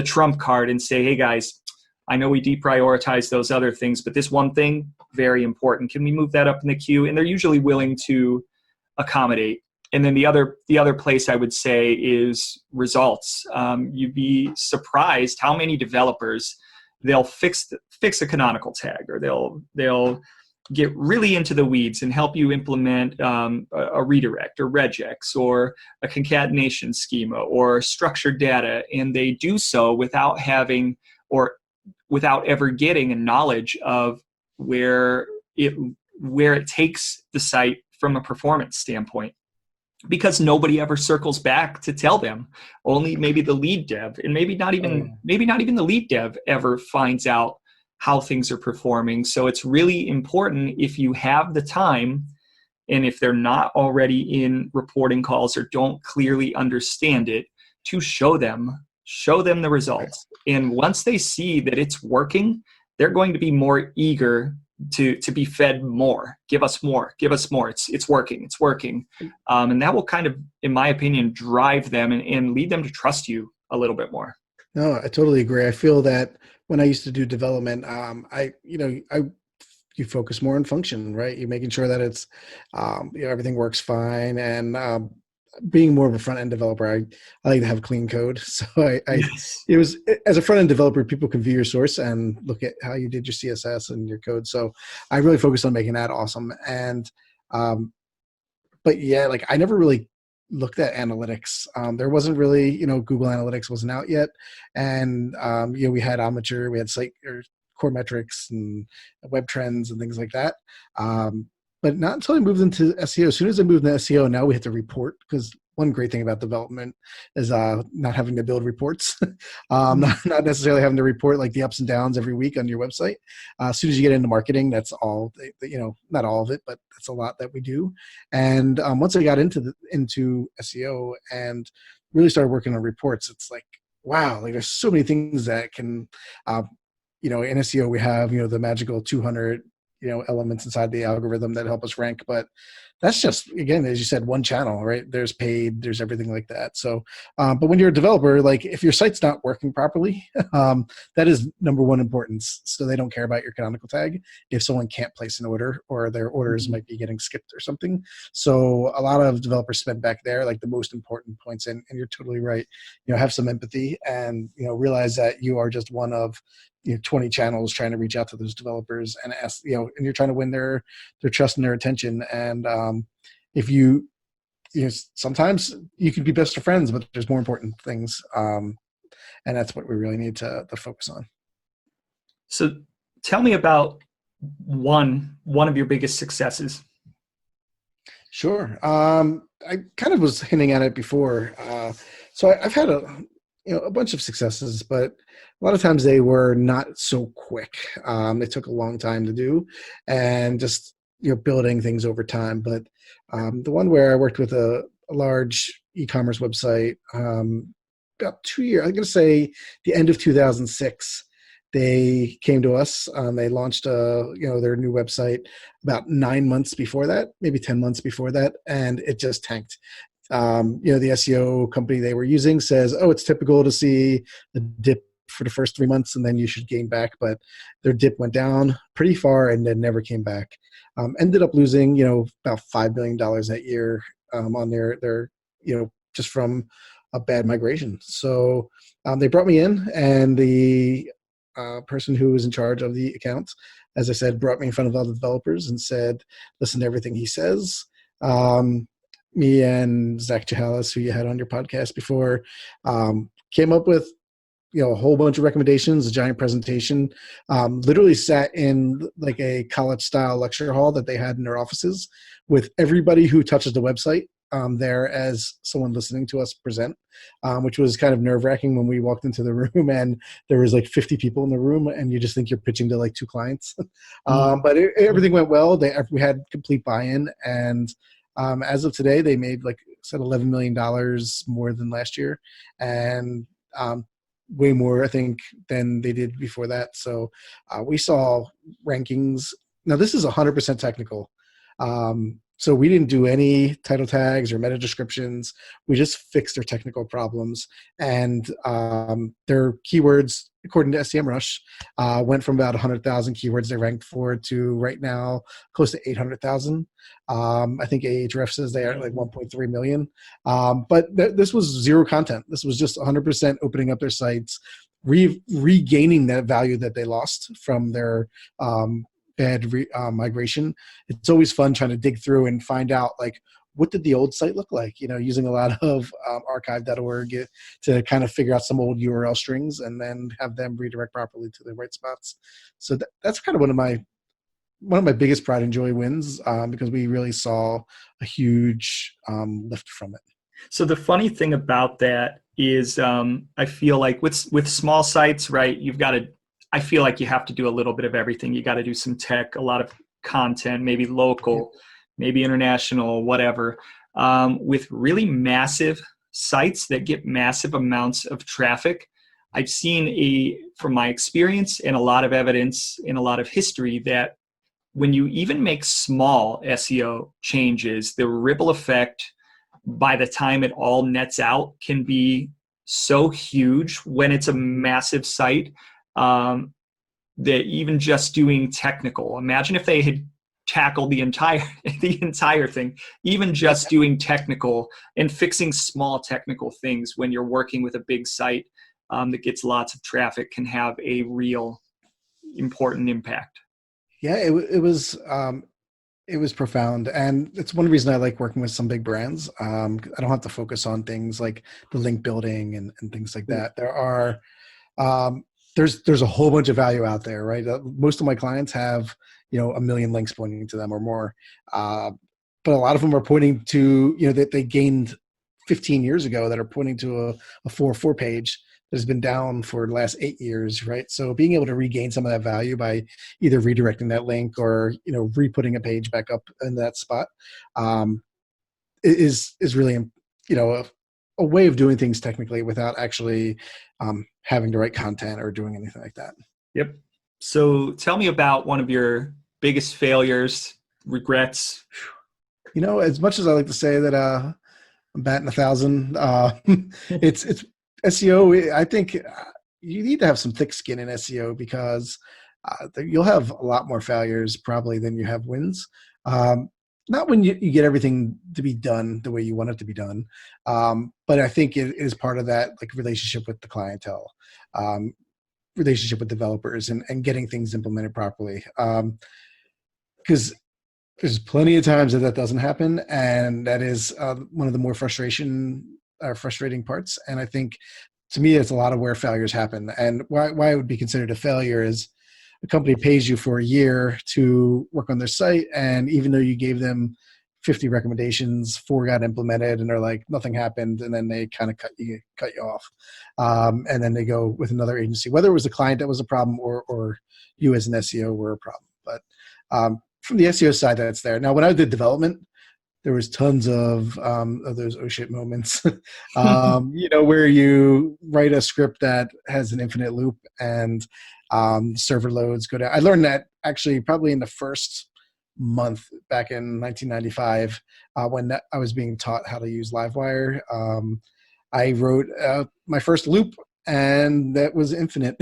[SPEAKER 1] trump card and say, hey guys, I know we deprioritize those other things, but this one thing, very important. Can we move that up in the queue? And they're usually willing to accommodate. And then the other place I would say is results. You'd be surprised how many developers, they'll fix a canonical tag, or they'll get really into the weeds and help you implement a redirect or regex or a concatenation schema or structured data, and they do so without having or without ever getting a knowledge of where it takes the site from a performance standpoint, because nobody ever circles back to tell them. Only maybe the lead dev, and maybe not even the lead dev ever finds out how things are performing. So it's really important, if you have the time And if they're not already in reporting calls or don't clearly understand it, to show them the results. And once they see that it's working, they're going to be more eager to be fed more. Give us more. It's working. And that will kind of, in my opinion, drive them and lead them to trust you a little bit more.
[SPEAKER 2] No, I totally agree. I feel that when I used to do development, you focus more on function, right? You're making sure that it's, everything works fine. And being more of a front end developer, I like to have clean code. So
[SPEAKER 1] Yes.
[SPEAKER 2] it was, as a front end developer, people can view your source and look at how you did your CSS and your code. So I really focused on making that awesome. And, but yeah, like I never really looked at analytics. There wasn't really, Google Analytics wasn't out yet. And, we had Amateur, we had site or core metrics and web trends and things like that. But not until I moved into SEO. As soon as I moved into SEO, now we have to report, because one great thing about development is not having to build reports, not necessarily having to report like the ups and downs every week on your website. As soon as you get into marketing, that's all, not all of it, but that's a lot that we do. And once I got into SEO and really started working on reports, it's like, wow, like there's so many things that can, in SEO we have, the magical 200 elements inside the algorithm that help us rank. But that's just, again, as you said, one channel, right? There's paid, there's everything like that. So, but when you're a developer, like if your site's not working properly, that is number one importance. So they don't care about your canonical tag if someone can't place an order or their orders might be getting skipped or something. So a lot of developers spend back there, like the most important points. And you're totally right. Have some empathy and, realize that you are just one of 20 channels trying to reach out to those developers and ask, and you're trying to win their trust and their attention. And if sometimes you can be best of friends, but there's more important things. And that's what we really need to focus on.
[SPEAKER 1] So tell me about one of your biggest successes.
[SPEAKER 2] Sure. I kind of was hinting at it before. So I've had a bunch of successes, but a lot of times they were not so quick. They took a long time to do, and just building things over time. But the one where I worked with a large e-commerce website, about 2 years, I'm going to say the end of 2006, they came to us. They launched their new website about 9 months before that, maybe 10 months before that, and it just tanked. The SEO company they were using says, oh, it's typical to see a dip for the first 3 months and then you should gain back. But their dip went down pretty far and then never came back. Ended up losing, about $5 million that year on their just from a bad migration. So they brought me in, and the person who was in charge of the account, as I said, brought me in front of all the developers and said, listen to everything he says. Me and Zach Jahalis, who you had on your podcast before, came up with a whole bunch of recommendations, a giant presentation, literally sat in like a college style lecture hall that they had in their offices with everybody who touches the website there as someone listening to us present, which was kind of nerve wracking when we walked into the room and there was like 50 people in the room and you just think you're pitching to like 2 clients. But everything went well. We had complete buy-in, and as of today, they made, like I said, $11 million more than last year, and way more, I think, than they did before that. So we saw rankings. Now, this is 100% technical. So we didn't do any title tags or meta descriptions. We just fixed their technical problems. And their keywords, according to SEMrush, went from about 100,000 keywords they ranked for to right now close to 800,000. I think Ahrefs says they are like 1.3 million. But this was zero content. This was just 100% opening up their sites, regaining that value that they lost from their bad migration. It's always fun trying to dig through and find out, like, what did the old site look like? Using a lot of archive.org to kind of figure out some old URL strings and then have them redirect properly to the right spots. So that's kind of one of my biggest pride and joy wins, because we really saw a huge lift from it.
[SPEAKER 1] So the funny thing about that is, I feel like with small sites, right, I feel like you have to do a little bit of everything. You got to do some tech, a lot of content, maybe local. maybe international, whatever, with really massive sites that get massive amounts of traffic. I've seen from my experience and a lot of evidence in a lot of history, that when you even make small SEO changes, the ripple effect by the time it all nets out can be so huge when it's a massive site, that even just doing technical, imagine if they had tackled the entire thing, even just doing technical and fixing small technical things when you're working with a big site that gets lots of traffic, can have a real important impact.
[SPEAKER 2] Yeah, it was profound, and it's one reason I like working with some big brands. I don't have to focus on things like the link building and things like that. There are there's a whole bunch of value out there, right? Most of my clients have 1 million links pointing to them or more, but a lot of them are pointing to that they gained 15 years ago that are pointing to a 404 page that has been down for the last 8 years, right? So being able to regain some of that value by either redirecting that link or re-putting a page back up in that spot is really a way of doing things technically without actually having the right content or doing anything like that.
[SPEAKER 1] Yep. So tell me about one of your biggest failures, regrets.
[SPEAKER 2] As much as I like to say that I'm batting 1,000, it's SEO. I think you need to have some thick skin in SEO, because you'll have a lot more failures probably than you have wins. Not when you get everything to be done the way you want it to be done, but I think it is part of that relationship with the clientele, relationship with developers, and getting things implemented properly. Because there's plenty of times that doesn't happen, and that is one of the more frustrating parts. And I think, to me, it's a lot of where failures happen. And why it would be considered a failure is a company pays you for a year to work on their site, and even though you gave them 50 recommendations, 4 got implemented, and they're like, nothing happened, and then they kind of cut you off, and then they go with another agency, whether it was the client that was a problem or you as an SEO were a problem. But from the SEO side, that's there. Now, when I did development, there was tons of those oh shit moments, where you write a script that has an infinite loop and server loads go down. I learned that actually probably in the first month back in 1995 when I was being taught how to use LiveWire. I wrote my first loop, and that was infinite.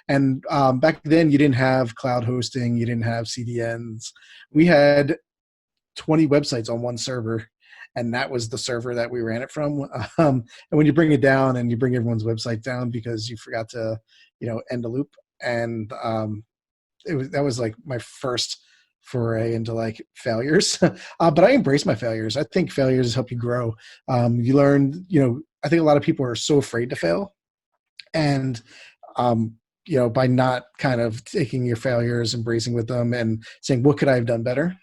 [SPEAKER 2] And back then, you didn't have cloud hosting, you didn't have CDNs. We had 20 websites on one server, and that was the server that we ran it from. And when you bring it down and you bring everyone's website down because you forgot to, end a loop, and that was like my first foray into failures. But I embrace my failures. I think failures help you grow. You learn. I think a lot of people are so afraid to fail, and by not kind of taking your failures, embracing with them, and saying, what could I have done better?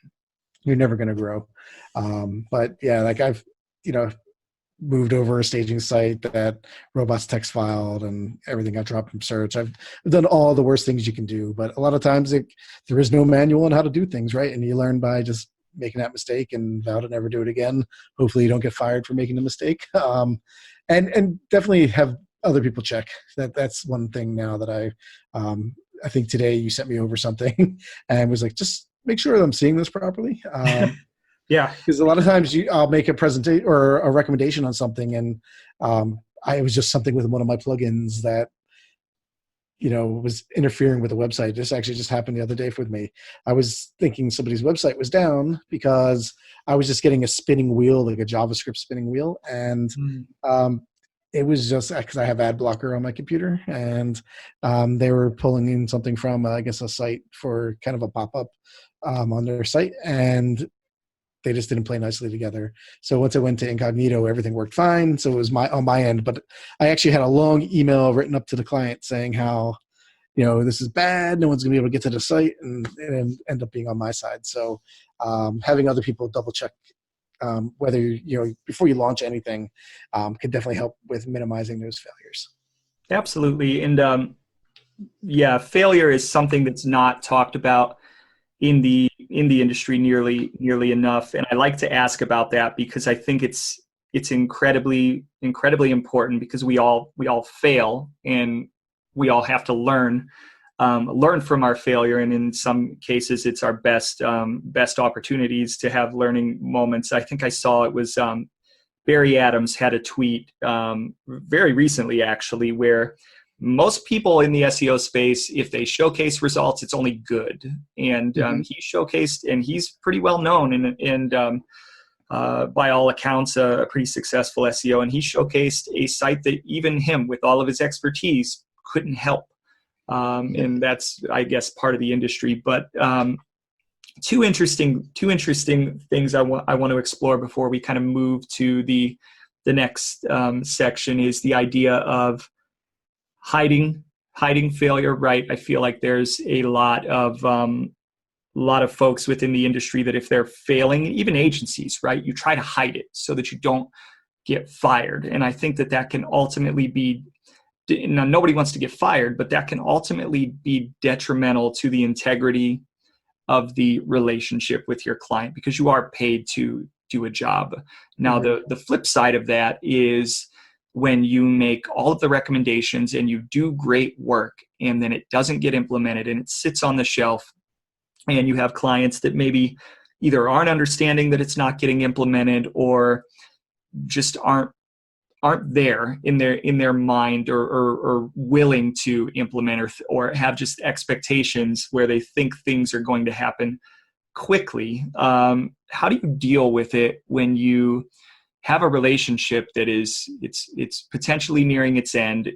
[SPEAKER 2] You're never going to grow. But yeah, I've, moved over a staging site that robots text filed and everything got dropped from search. I've done all the worst things you can do, but a lot of times there is no manual on how to do things, right? And you learn by just making that mistake and vow to never do it again. Hopefully you don't get fired for making the mistake. And definitely have other people check. That's one thing now that I think today you sent me over something and was like, just make sure that I'm seeing this properly.
[SPEAKER 1] Yeah.
[SPEAKER 2] Because a lot of times I'll make a presentation or a recommendation on something, and it was just something with one of my plugins that was interfering with the website. This actually just happened the other day with me. I was thinking somebody's website was down because I was just getting a spinning wheel, like a JavaScript spinning wheel, and it was just because I have ad blocker on my computer, and they were pulling in something from I guess a site for kind of a pop-up on their site, and they just didn't play nicely together. So once I went to incognito, everything worked fine. So it was on my end, but I actually had a long email written up to the client saying how, this is bad. No one's gonna be able to get to the site, and end up being on my side. So having other people double check whether, before you launch anything can definitely help with minimizing those failures.
[SPEAKER 1] Absolutely. And failure is something that's not talked about in the in the industry nearly enough. And I like to ask about that because I think it's incredibly important, because we all fail, and we all have to learn from our failure. And in some cases, it's our best opportunities to have learning moments. I think I saw it was Barry Adams had a tweet very recently, actually, where most people in the SEO space, if they showcase results, it's only good. And he showcased, and he's pretty well known, and by all accounts, a pretty successful SEO. And he showcased a site that even him, with all of his expertise, couldn't help. And that's, I guess, part of the industry. But two interesting things I want to explore before we kind of move to the next section is the idea of hiding failure, right? I feel like there's a lot of folks within the industry that if they're failing, even agencies, right, you try to hide it so that you don't get fired. And I think that can ultimately be, now, nobody wants to get fired, but that can ultimately be detrimental to the integrity of the relationship with your client, because you are paid to do a job. Now, the flip side of that is when you make all of the recommendations and you do great work, and then it doesn't get implemented and it sits on the shelf, and you have clients that maybe either aren't understanding that it's not getting implemented, or just aren't there in their mind, or willing to implement, or have just expectations where they think things are going to happen quickly. How do you deal with it when you have a relationship that it's potentially nearing its end?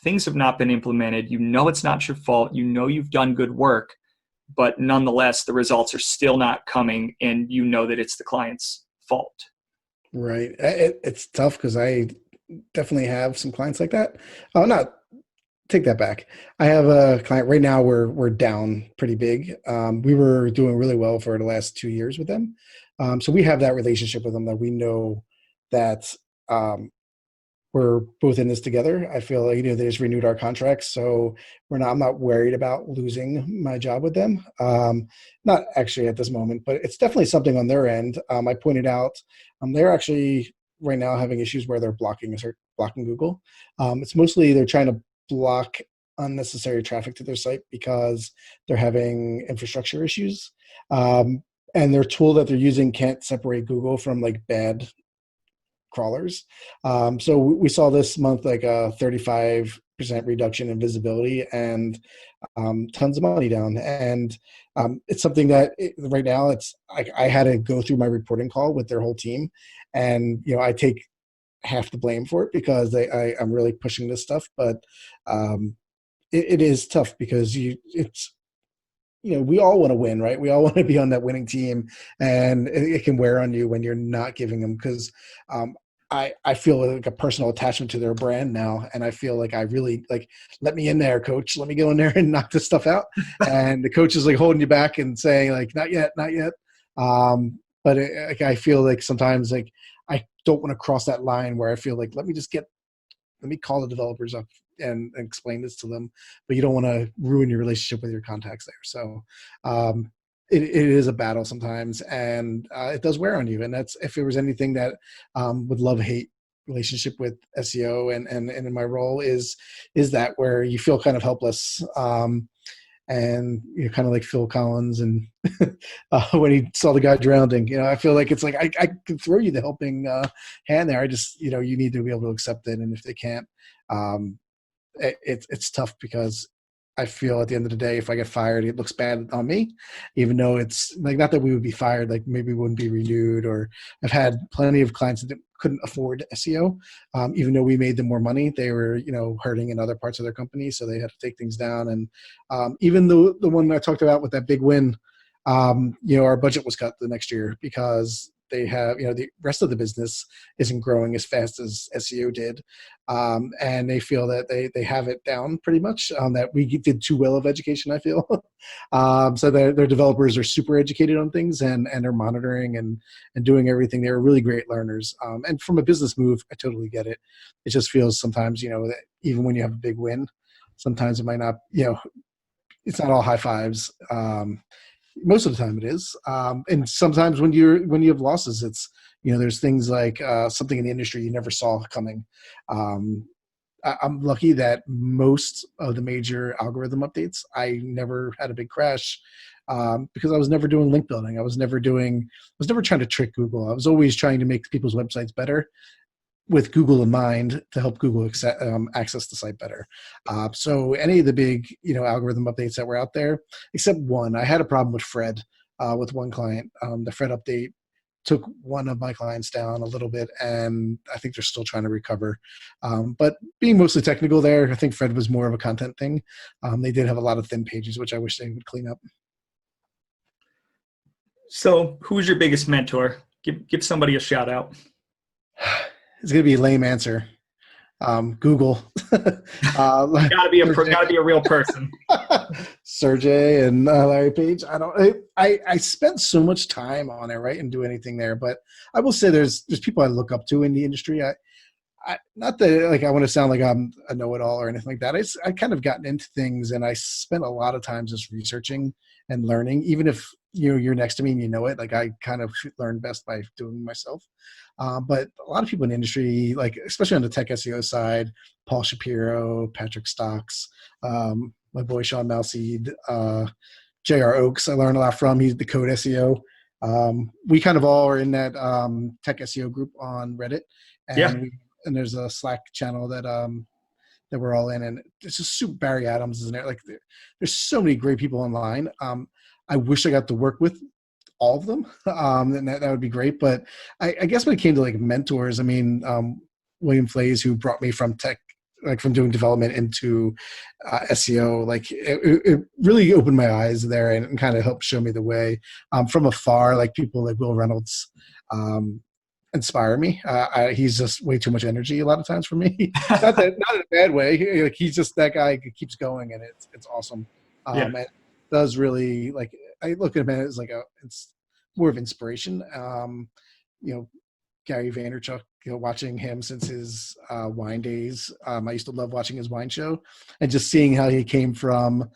[SPEAKER 1] Things have not been implemented. You know it's not your fault. You know you've done good work, but nonetheless, the results are still not coming, and you know that it's the client's fault.
[SPEAKER 2] Right. It's tough because I definitely have some clients like that. Oh, not take that back. I have a client right now. We're down pretty big. We were doing really well for the last 2 years with them. So we have that relationship with them that we know that we're both in this together. I feel like, they just renewed our contracts, so I'm not worried about losing my job with them. Not actually at this moment, but it's definitely something on their end. I pointed out they're actually right now having issues where they're blocking Google. It's mostly they're trying to block unnecessary traffic to their site because they're having infrastructure issues. And their tool that they're using can't separate Google from like bad crawlers. So we saw this month like a 35% reduction in visibility and tons of money down. And it's something that right now I had to go through my reporting call with their whole team, and I take half the blame for it because I'm really pushing this stuff. But it is tough because we all want to win, right? We all want to be on that winning team, and it can wear on you when you're not giving them, because I feel like a personal attachment to their brand now, and I feel like I really let me in there, coach. Let me go in there and knock this stuff out. And the coach is like holding you back and saying like, not yet, not yet. But I feel like sometimes I don't want to cross that line where I feel like let me call the developers up and explain this to them, but you don't want to ruin your relationship with your contacts there. So it is a battle sometimes, and it does wear on you. And that's, if there was anything that would love-hate relationship with SEO and in my role is that where you feel kind of helpless. And you're kind of like Phil Collins and when he saw the guy drowning, I feel like it's like I can throw you the helping hand there. I just, you need to be able to accept it. And if they can't, it's tough because I feel at the end of the day, if I get fired, it looks bad on me, even though it's like, not that we would be fired, like maybe we wouldn't be renewed. Or I've had plenty of clients that couldn't afford SEO. Even though we made them more money, they were, hurting in other parts of their company. So they had to take things down. And even the one I talked about with that big win, our budget was cut the next year because they have, the rest of the business isn't growing as fast as SEO did. And they feel that they have it down pretty much, that we did too well of education, I feel. So their developers are super educated on things and they're monitoring and doing everything. They're really great learners. And from a business move, I totally get it. It just feels sometimes, that even when you have a big win, sometimes it might not, it's not all high fives. Most of the time it is. And sometimes when you have losses, it's, there's things like something in the industry you never saw coming. I'm lucky that most of the major algorithm updates, I never had a big crash, because I was never doing link building. I was never trying to trick Google. I was always trying to make people's websites better with Google in mind to help Google access the site better. So any of the big, algorithm updates that were out there, except one, I had a problem with Fred, with one client. The Fred update took one of my clients down a little bit, and I think they're still trying to recover. But being mostly technical there, I think Fred was more of a content thing. They did have a lot of thin pages, which I wish they would clean up.
[SPEAKER 1] So who's your biggest mentor? Give somebody a shout out.
[SPEAKER 2] It's going to be a lame answer. Google.
[SPEAKER 1] Gotta be a real person.
[SPEAKER 2] Sergey and Larry Page. I spent so much time on it, right, and do anything there. But I will say there's people I look up to in the industry. Not that like I want to sound like I'm a know-it-all or anything like that. I kind of gotten into things, and I spent a lot of time just researching and learning. Even if you're next to me and you know it, like I kind of learn best by doing myself. But a lot of people in the industry, like especially on the tech SEO side, Paul Shapiro, Patrick Stocks, my boy Sean Malseed, J.R. Oaks, I learned a lot from. He's the Code SEO. We kind of all are in that tech SEO group on Reddit, and there's a Slack channel that we're all in, and it's just super. Barry Adams is in there. Like there's so many great people online. I wish I got to work with all of them, and that would be great. But I guess when it came to like mentors, I mean, William Flays, who brought me from tech, like from doing development into SEO, like it really opened my eyes there and kind of helped show me the way. From afar, like people like Will Reynolds inspire me. He's just way too much energy a lot of times for me. not in a bad way. Like he's just that guy who keeps going, and it's awesome. It does really, like, I look at him as like it's more of inspiration. Gary Vaynerchuk, watching him since his wine days. I used to love watching his wine show and just seeing how he came from,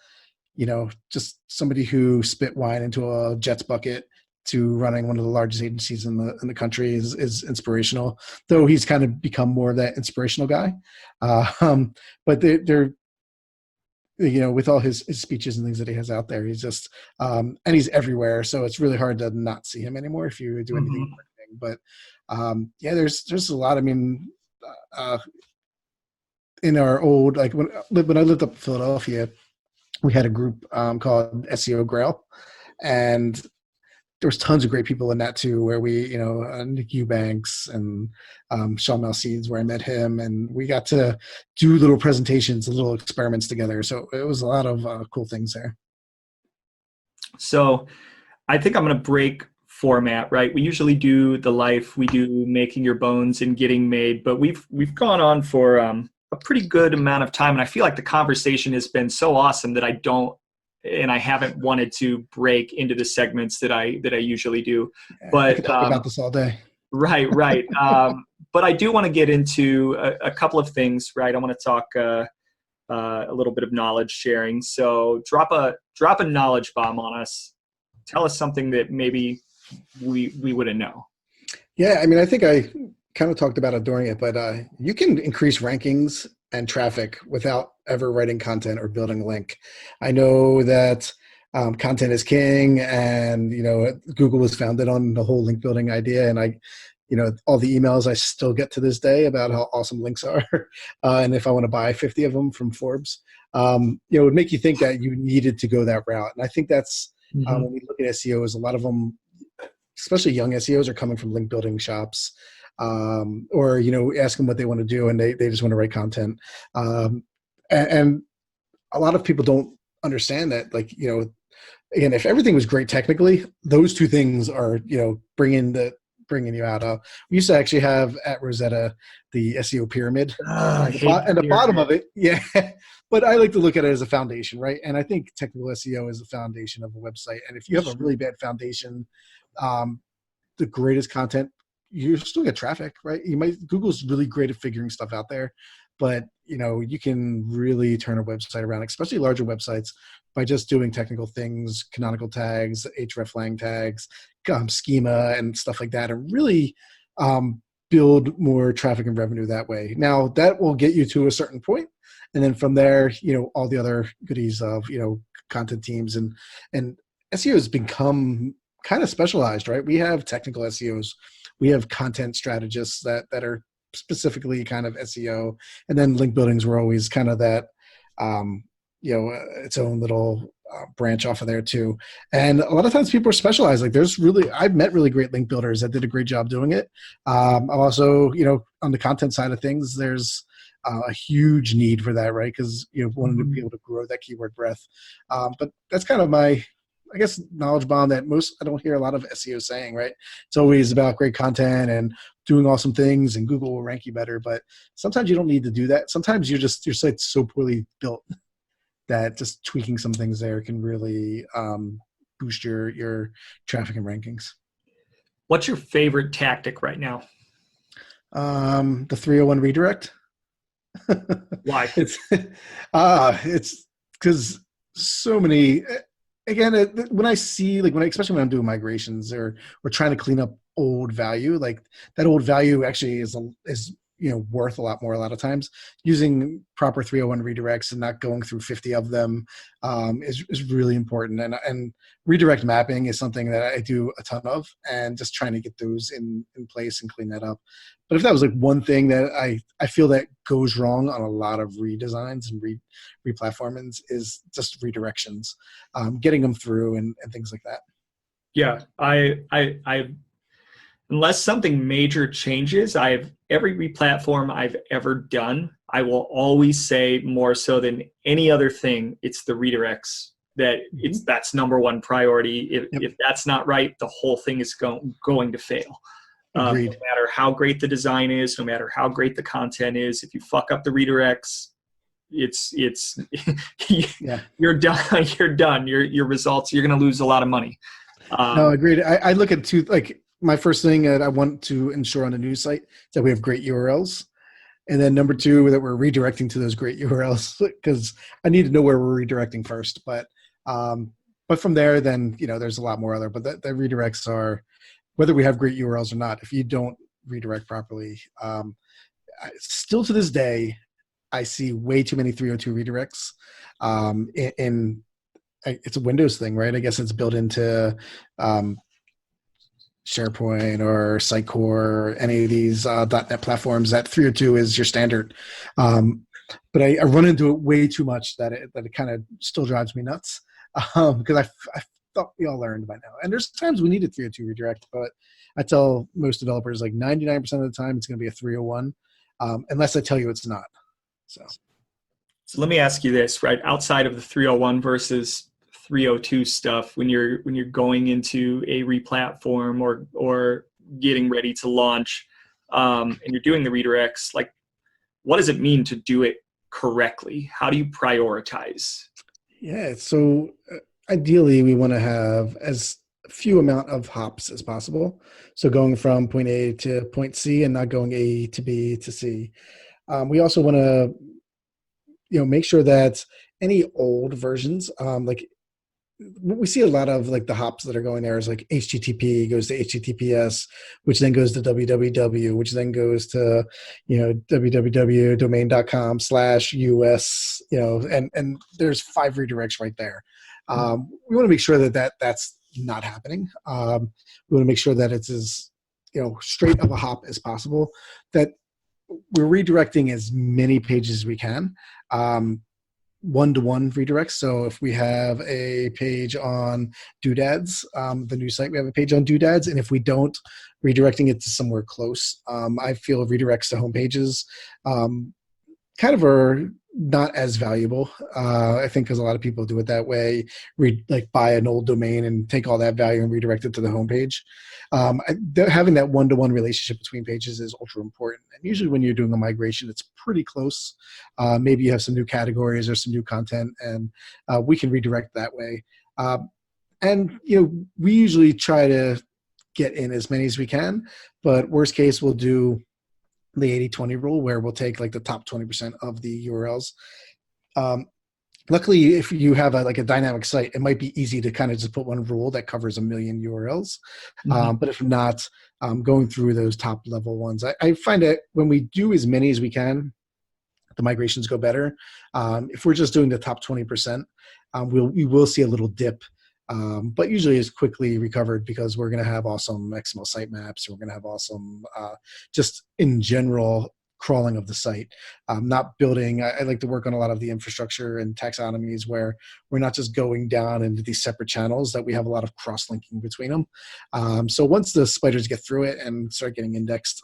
[SPEAKER 2] just somebody who spit wine into a Jets bucket to running one of the largest agencies in the country is inspirational. Though he's kind of become more of that inspirational guy. But they're with all his speeches and things that he has out there, he's just, and he's everywhere. So it's really hard to not see him anymore if you do anything. But there's a lot. I mean, in our old, like when I lived up in Philadelphia, we had a group called SEO Grail, and there was tons of great people in that too, where we, Nick Eubanks and Sean Malseeds, where I met him, and we got to do little presentations, little experiments together. So it was a lot of cool things there.
[SPEAKER 1] So I think I'm going to break format, right? We usually do the life, we do making your bones and getting made, but we've gone on for a pretty good amount of time. And I feel like the conversation has been so awesome that I haven't wanted to break into the segments that I usually do. But
[SPEAKER 2] I could talk about this all day.
[SPEAKER 1] Right. But I do want to get into a couple of things, right? I want to talk a little bit of knowledge sharing. So drop a knowledge bomb on us. Tell us something that maybe we wouldn't know.
[SPEAKER 2] Yeah, I mean, I think I kind of talked about it during it, but you can increase rankings and traffic without ever writing content or building a link. I know that content is king, and Google was founded on the whole link building idea, and all the emails I still get to this day about how awesome links are, and if I want to buy 50 of them from Forbes, it would make you think that you needed to go that route. And I think that's when we look at SEOs, a lot of them, especially young SEOs, are coming from link building shops, or ask them what they want to do, and they just want to write content. And a lot of people don't understand that, like, again, if everything was great technically, those two things are, bringing you out. We used to actually have at Rosetta the SEO pyramid, and the bottom of it, but I like to look at it as a foundation, right? And I think technical SEO is the foundation of a website. And if you have a really bad foundation, the greatest content, you still get traffic, right? Google's really great at figuring stuff out there, but you can really turn a website around, especially larger websites, by just doing technical things, canonical tags, hreflang tags, schema, and stuff like that, and really build more traffic and revenue that way. Now, that will get you to a certain point, and then from there, all the other goodies of content teams and SEO has become kind of specialized, right? We have technical SEOs, we have content strategists that are specifically kind of SEO, and then link buildings were always kind of that, its own little branch off of there too. And a lot of times people are specialized. Like I've met really great link builders that did a great job doing it. I'm also, on the content side of things, there's a huge need for that, right? Because wanting to be able to grow that keyword breadth. But that's kind of my, I guess, knowledge bomb that I don't hear a lot of SEO saying, right? It's always about great content and doing awesome things, and Google will rank you better. But sometimes you don't need to do that. Sometimes your site's so poorly built that just tweaking some things there can really boost your traffic and rankings.
[SPEAKER 1] What's your favorite tactic right now?
[SPEAKER 2] The 301 redirect.
[SPEAKER 1] Why?
[SPEAKER 2] It's because so many. Again, when I see, especially when I'm doing migrations or trying to clean up old value, like that old value actually is worth a lot more a lot of times. Using proper 301 redirects and not going through 50 of them is really important. And redirect mapping is something that I do a ton of, and just trying to get those in place and clean that up. But if that was like one thing that I feel that goes wrong on a lot of redesigns and replatformings is just redirections, getting them through and things like that.
[SPEAKER 1] Yeah, I unless something major changes, every replatform I've ever done, I will always say more so than any other thing, it's the redirects. That's number one priority. If that's not right, the whole thing is going to fail. No matter how great the design is, no matter how great the content is, if you fuck up the redirects, it's you're done. You're done. Your results, you're going to lose a lot of money.
[SPEAKER 2] No, agreed. I look at two, like my first thing that I want to ensure on a news site is that we have great URLs. And then number two, that we're redirecting to those great URLs, because I need to know where we're redirecting first. But from there, then, there's a lot more other, but the redirects are, whether we have great URLs or not, if you don't redirect properly, still to this day, I see way too many 302 redirects it's a Windows thing, right? I guess it's built into SharePoint or Sitecore or any of these .NET platforms. That 302 is your standard. But I run into it way too much that it kind of still drives me nuts, because I thought we all learned by now. And there's times we need a 302 redirect, but I tell most developers like 99% of the time it's going to be a 301, unless I tell you it's not. So
[SPEAKER 1] let me ask you this, right? Outside of the 301 versus 302 stuff, when you're going into a replatform or getting ready to launch, and you're doing the redirects, like, what does it mean to do it correctly? How do you prioritize?
[SPEAKER 2] Yeah, so ideally we want to have as few amount of hops as possible. So going from point A to point C and not going A to B to C. We also want to make sure that any old versions, like we see a lot of like the hops that are going there is like HTTP goes to HTTPS, which then goes to www, which then goes to, www.domain.com/US, and there's 5 redirects right there. We want to make sure that's not happening. We want to make sure that it's as, straight of a hop as possible, that we're redirecting as many pages as we can. One-to-one redirects. So if we have a page on doodads, the new site, we have a page on doodads, and if we don't, redirecting it to somewhere close. I feel redirects to home pages kind of are not as valuable. I think because a lot of people do it that way, buy an old domain and take all that value and redirect it to the homepage. Having that one-to-one relationship between pages is ultra important. And usually when you're doing a migration, it's pretty close. Maybe you have some new categories or some new content, and we can redirect that way. And we usually try to get in as many as we can, but worst case, we'll do the 80/20 rule, where we'll take like the top 20% of the URLs. Luckily, if you have like a dynamic site, it might be easy to kind of just put one rule that covers a million URLs.
[SPEAKER 1] Mhm.
[SPEAKER 2] But if not, going through those top level ones, I find that when we do as many as we can, the migrations go better. If we're just doing the top 20%, we will see a little dip, but usually it's quickly recovered because we're going to have awesome XML sitemaps. We're going to have awesome, just in general, crawling of the site. Not building. I like to work on a lot of the infrastructure and taxonomies where we're not just going down into these separate channels, that we have a lot of cross-linking between them. So once the spiders get through it and start getting indexed,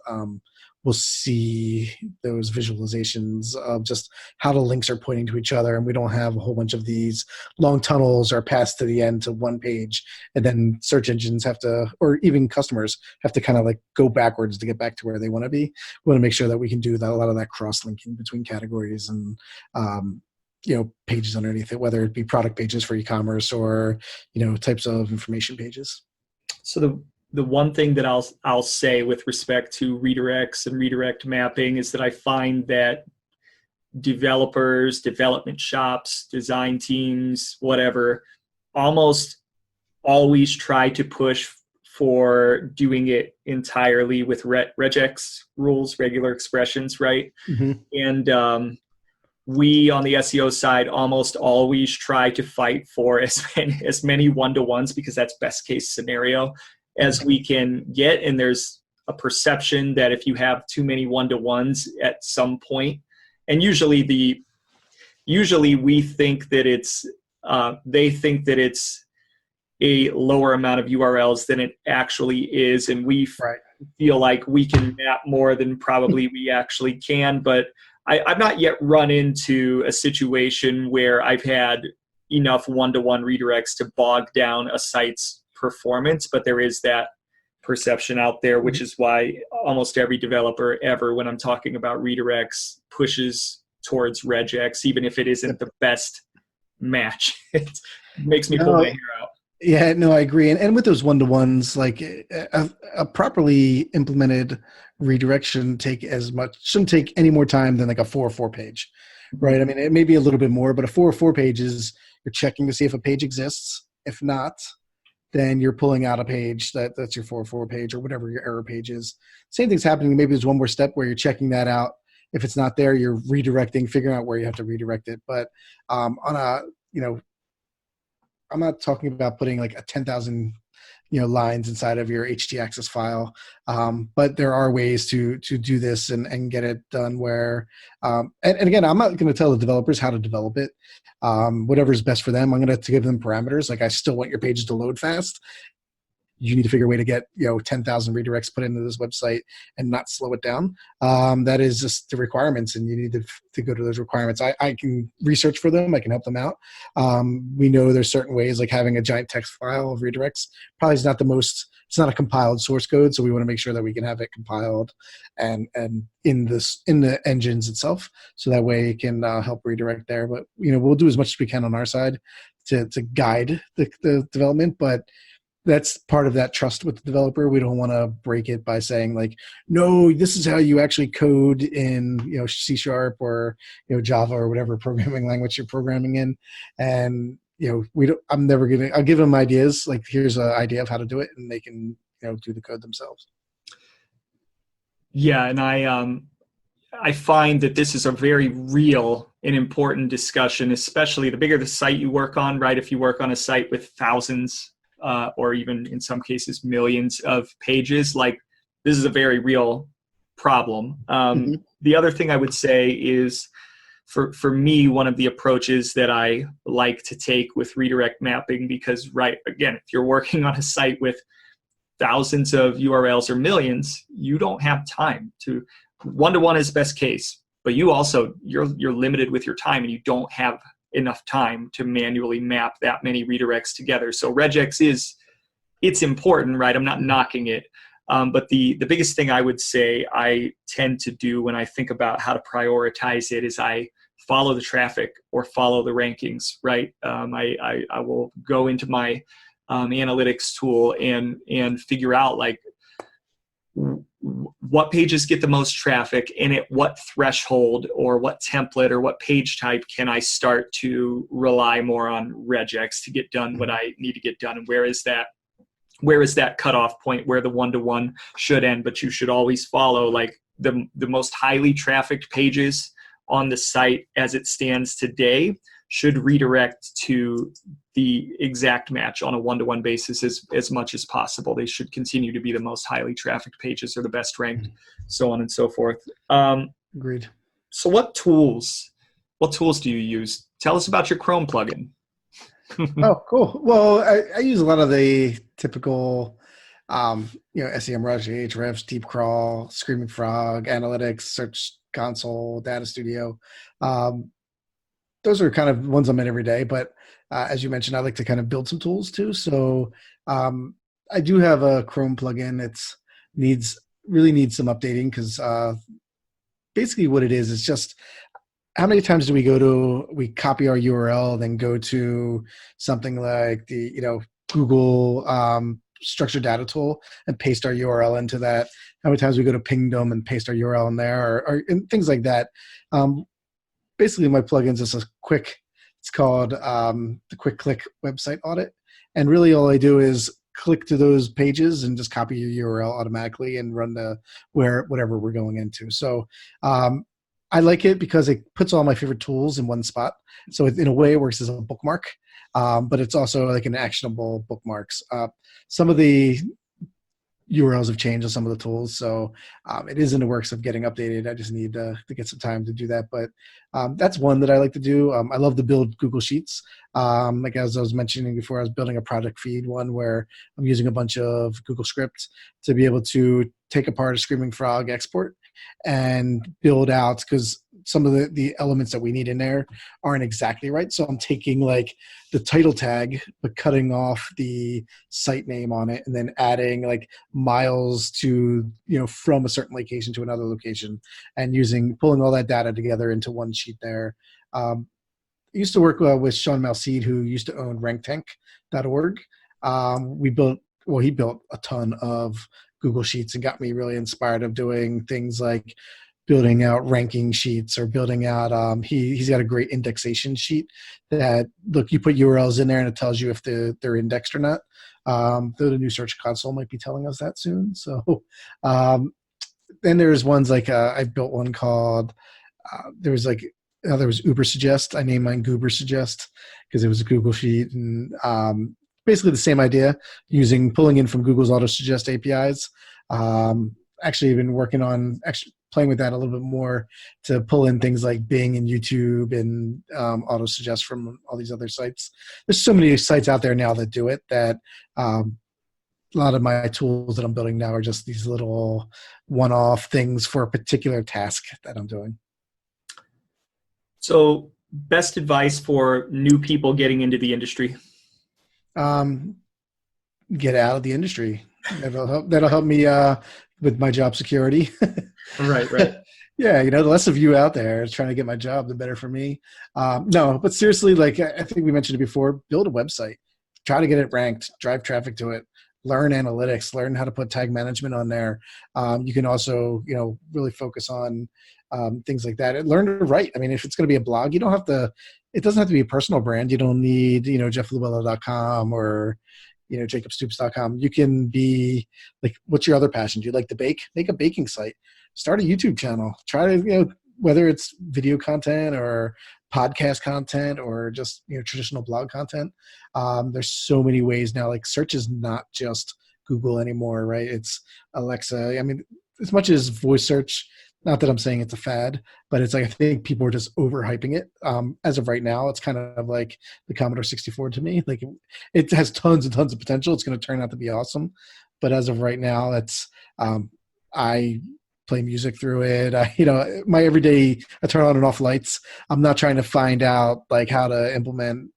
[SPEAKER 2] we'll see those visualizations of just how the links are pointing to each other, and we don't have a whole bunch of these long tunnels or paths to the end to one page, and then search engines have to, or even customers have to kind of like go backwards to get back to where they want to be. We want to make sure that we can do that, a lot of that cross-linking between categories and pages underneath it, whether it be product pages for e-commerce or types of information pages.
[SPEAKER 1] So the one thing that I'll say with respect to redirects and redirect mapping is that I find that developers, development shops, design teams, whatever, almost always try to push for doing it entirely with regex rules, regular expressions, right?
[SPEAKER 2] Mm-hmm.
[SPEAKER 1] And we on the SEO side almost always try to fight for as many one-to-ones, because that's best case scenario as we can get. And there's a perception that if you have too many one-to-ones at some point, and usually we think that they think that it's a lower amount of URLs than it actually is, and we feel like we can map more than probably we actually can. But I've not yet run into a situation where I've had enough one-to-one redirects to bog down a site's performance, but there is that perception out there, which is why almost every developer ever, when I'm talking about redirects, pushes towards regex, even if it isn't the best match. It makes me pull my hair out.
[SPEAKER 2] Yeah, no, I agree. And with those one-to-ones, like a properly implemented redirection shouldn't take any more time than like a 404 page, right? I mean, it may be a little bit more, but a 404 page is you're checking to see if a page exists. If not, then you're pulling out a page that's your 404 page or whatever your error page is. Same thing's happening. Maybe there's one more step where you're checking that out. If it's not there, you're redirecting, figuring out where you have to redirect it. But I'm not talking about putting like a 10,000 lines inside of your htaccess file, but there are ways to do this and get it done where and again, I'm not going to tell the developers how to develop it. Whatever's best for them, I'm going to give them parameters. Like, I still want your pages to load fast. You need to figure a way to get 10,000 redirects put into this website and not slow it down. That is just the requirements, and you need to go to those requirements. I can research for them. I can help them out. We know there's certain ways, like having a giant text file of redirects probably is not it's not a compiled source code, so we want to make sure that we can have it compiled and in the engines itself, so that way it can help redirect there. But we'll do as much as we can on our side to guide the development, but that's part of that trust with the developer. We don't want to break it by saying like, no, this is how you actually code in C# or Java or whatever programming language you're programming in. And I'll give them ideas, like, here's an idea of how to do it, and they can do the code themselves.
[SPEAKER 1] Yeah, and I find that this is a very real and important discussion, especially the bigger the site you work on, right? If you work on a site with thousands or even in some cases millions of pages, like, this is a very real problem. The other thing I would say is, for me, one of the approaches that I like to take with redirect mapping, because, right, again, if you're working on a site with thousands of URLs or millions, you don't have time to, one-to-one is best case, but you're limited with your time, and you don't have enough time to manually map that many redirects together. So regex it's important, right? I'm not knocking it. But the biggest thing I would say I tend to do when I think about how to prioritize it is I follow the traffic or follow the rankings, right? I will go into my analytics tool and figure out, like, what pages get the most traffic, and at what threshold or what template or what page type can I start to rely more on regex to get done what I need to get done, and where is that cutoff point where the one-to-one should end. But you should always follow like the most highly trafficked pages on the site as it stands today should redirect to the exact match on a one-to-one basis as much as possible. They should continue to be the most highly trafficked pages or the best ranked, so on and so forth.
[SPEAKER 2] Agreed.
[SPEAKER 1] So what tools do you use? Tell us about your Chrome plugin.
[SPEAKER 2] Oh, cool. Well, I use a lot of the typical, SEMrush, Ahrefs, Deep Crawl, Screaming Frog, Analytics, Search Console, Data Studio. Those are kind of ones I'm in every day. But as you mentioned, I like to kind of build some tools too. So I do have a Chrome plugin. Really needs some updating because basically what it is just how many times do we copy our URL, then go to something like the Google structured data tool and paste our URL into that? How many times we go to Pingdom and paste our URL in there, or and things like that. Basically, my plugin's just it's called the Quick Click Website Audit, and really all I do is click to those pages and just copy your URL automatically and run whatever we're going into. So I like it because it puts all my favorite tools in one spot. So in a way it works as a bookmark, but it's also like an actionable bookmarks. Some of the URLs have changed on some of the tools, so it is in the works of getting updated. I just need to get some time to do that, but that's one that I like to do. I love to build Google Sheets. Like as I was mentioning before, I was building a project feed one where I'm using a bunch of Google scripts to be able to take apart a Screaming Frog export and build out, because some of the elements that we need in there aren't exactly right. So I'm taking like the title tag, but cutting off the site name on it and then adding like miles to, from a certain location to another location and pulling all that data together into one sheet there. I used to work with Sean Malseed, who used to own ranktank.org. He built a ton of Google Sheets and got me really inspired of doing things like building out ranking sheets or building out, he's got a great indexation sheet that, look, you put URLs in there and it tells you if they're indexed or not. Though the new Search Console might be telling us that soon. So then there's ones like I built one called, there was Uber Suggest. I named mine Goober Suggest because it was a Google sheet, and basically the same idea, pulling in from Google's Auto Suggest APIs. Actually, I've been working on playing with that a little bit more to pull in things like Bing and YouTube and Auto Suggest from all these other sites. There's so many sites out there now that do it that a lot of my tools that I'm building now are just these little one-off things for a particular task that I'm doing.
[SPEAKER 1] So, best advice for new people getting into the industry?
[SPEAKER 2] Get out of the industry. That'll help me with my job security.
[SPEAKER 1] Right.
[SPEAKER 2] Yeah, the less of you out there trying to get my job, the better for me. No, but seriously, like I think we mentioned it before, build a website. Try to get it ranked, drive traffic to it, learn analytics, learn how to put tag management on there. You can also, really focus on things like that. And learn to write. I mean, if it's going to be a blog, it doesn't have to be a personal brand. You don't need, jefflouella.com or, jacobstoops.com. You can be like, what's your other passion? Do you like to bake? Make a baking site. Start a YouTube channel. Try to, whether it's video content or podcast content or just, traditional blog content. There's so many ways now. Like search is not just Google anymore, right? It's Alexa. I mean, as much as voice search, not that I'm saying it's a fad, but it's like, I think people are just overhyping it. As of right now, it's kind of like the Commodore 64 to me. Like it has tons and tons of potential. It's going to turn out to be awesome. But as of right now, I play music through it. My everyday, I turn on and off lights. I'm not trying to find out like how to implement,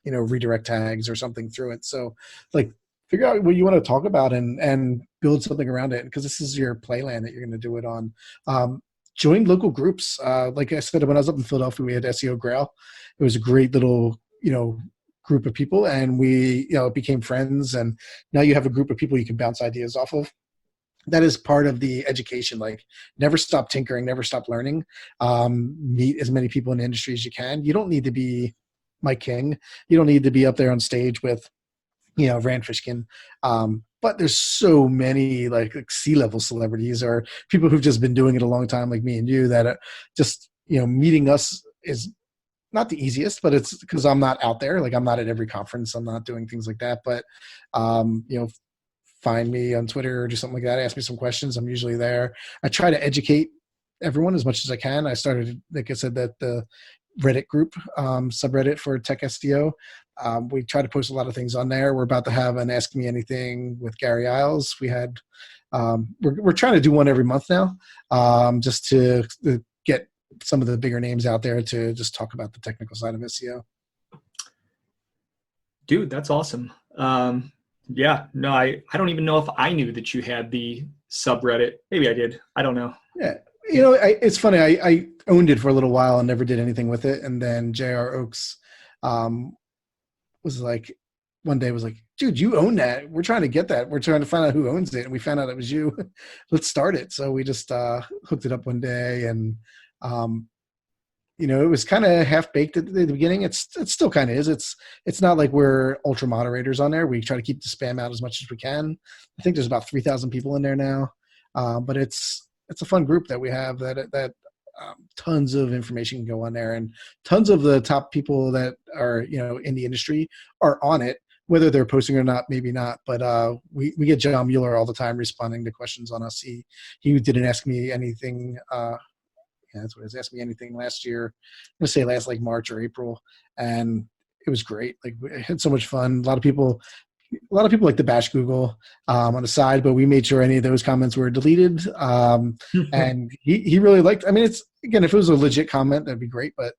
[SPEAKER 2] redirect tags or something through it. So like figure out what you want to talk about and build something around it, because this is your playland that you're going to do it on. Join local groups. Like I said, when I was up in Philadelphia, we had SEO Grail. It was a great little, group of people, and we, became friends, and now you have a group of people you can bounce ideas off of. that is part of the education. Like, never stop tinkering, never stop learning. Meet as many people in the industry as you can. You don't need to be Mike King. You don't need to be up there on stage with, Rand Fishkin. But there's so many like C-level celebrities or people who've just been doing it a long time, like me and you, that just, meeting us is not the easiest, but it's because I'm not out there. Like, I'm not at every conference. I'm not doing things like that. But, find me on Twitter or do something like that. Ask me some questions. I'm usually there. I try to educate everyone as much as I can. I started, like I said, that the Reddit group, subreddit for tech SEO. We try to post a lot of things on there. We're about to have an Ask Me Anything with Gary Iles. We had, we're trying to do one every month now, just to get some of the bigger names out there to just talk about the technical side of SEO.
[SPEAKER 1] Dude, that's awesome. Yeah, no, I don't even know if I knew that you had the subreddit. Maybe I did. I don't know.
[SPEAKER 2] Yeah. It's funny. I owned it for a little while and never did anything with it. And then J.R. Oaks was like, one day was like, dude, you own that. We're trying to get that. We're trying to find out who owns it. And we found out it was you. Let's start it. So we just hooked it up one day. And, it was kind of half baked at the beginning. It still kind of is. It's not like we're ultra moderators on there. We try to keep the spam out as much as we can. I think there's about 3,000 people in there now. But it's a fun group that we have that tons of information can go on there, and tons of the top people that are, in the industry are on it, whether they're posting or not, maybe not. But we get John Mueller all the time responding to questions on us. He didn't ask me anything. That's what it was. Asked me anything last year. I'm going to say last like March or April. And it was great. Like, we had so much fun. A lot of people like to bash Google on the side, but we made sure any of those comments were deleted. And he really liked, it's, again, if it was a legit comment, that'd be great. But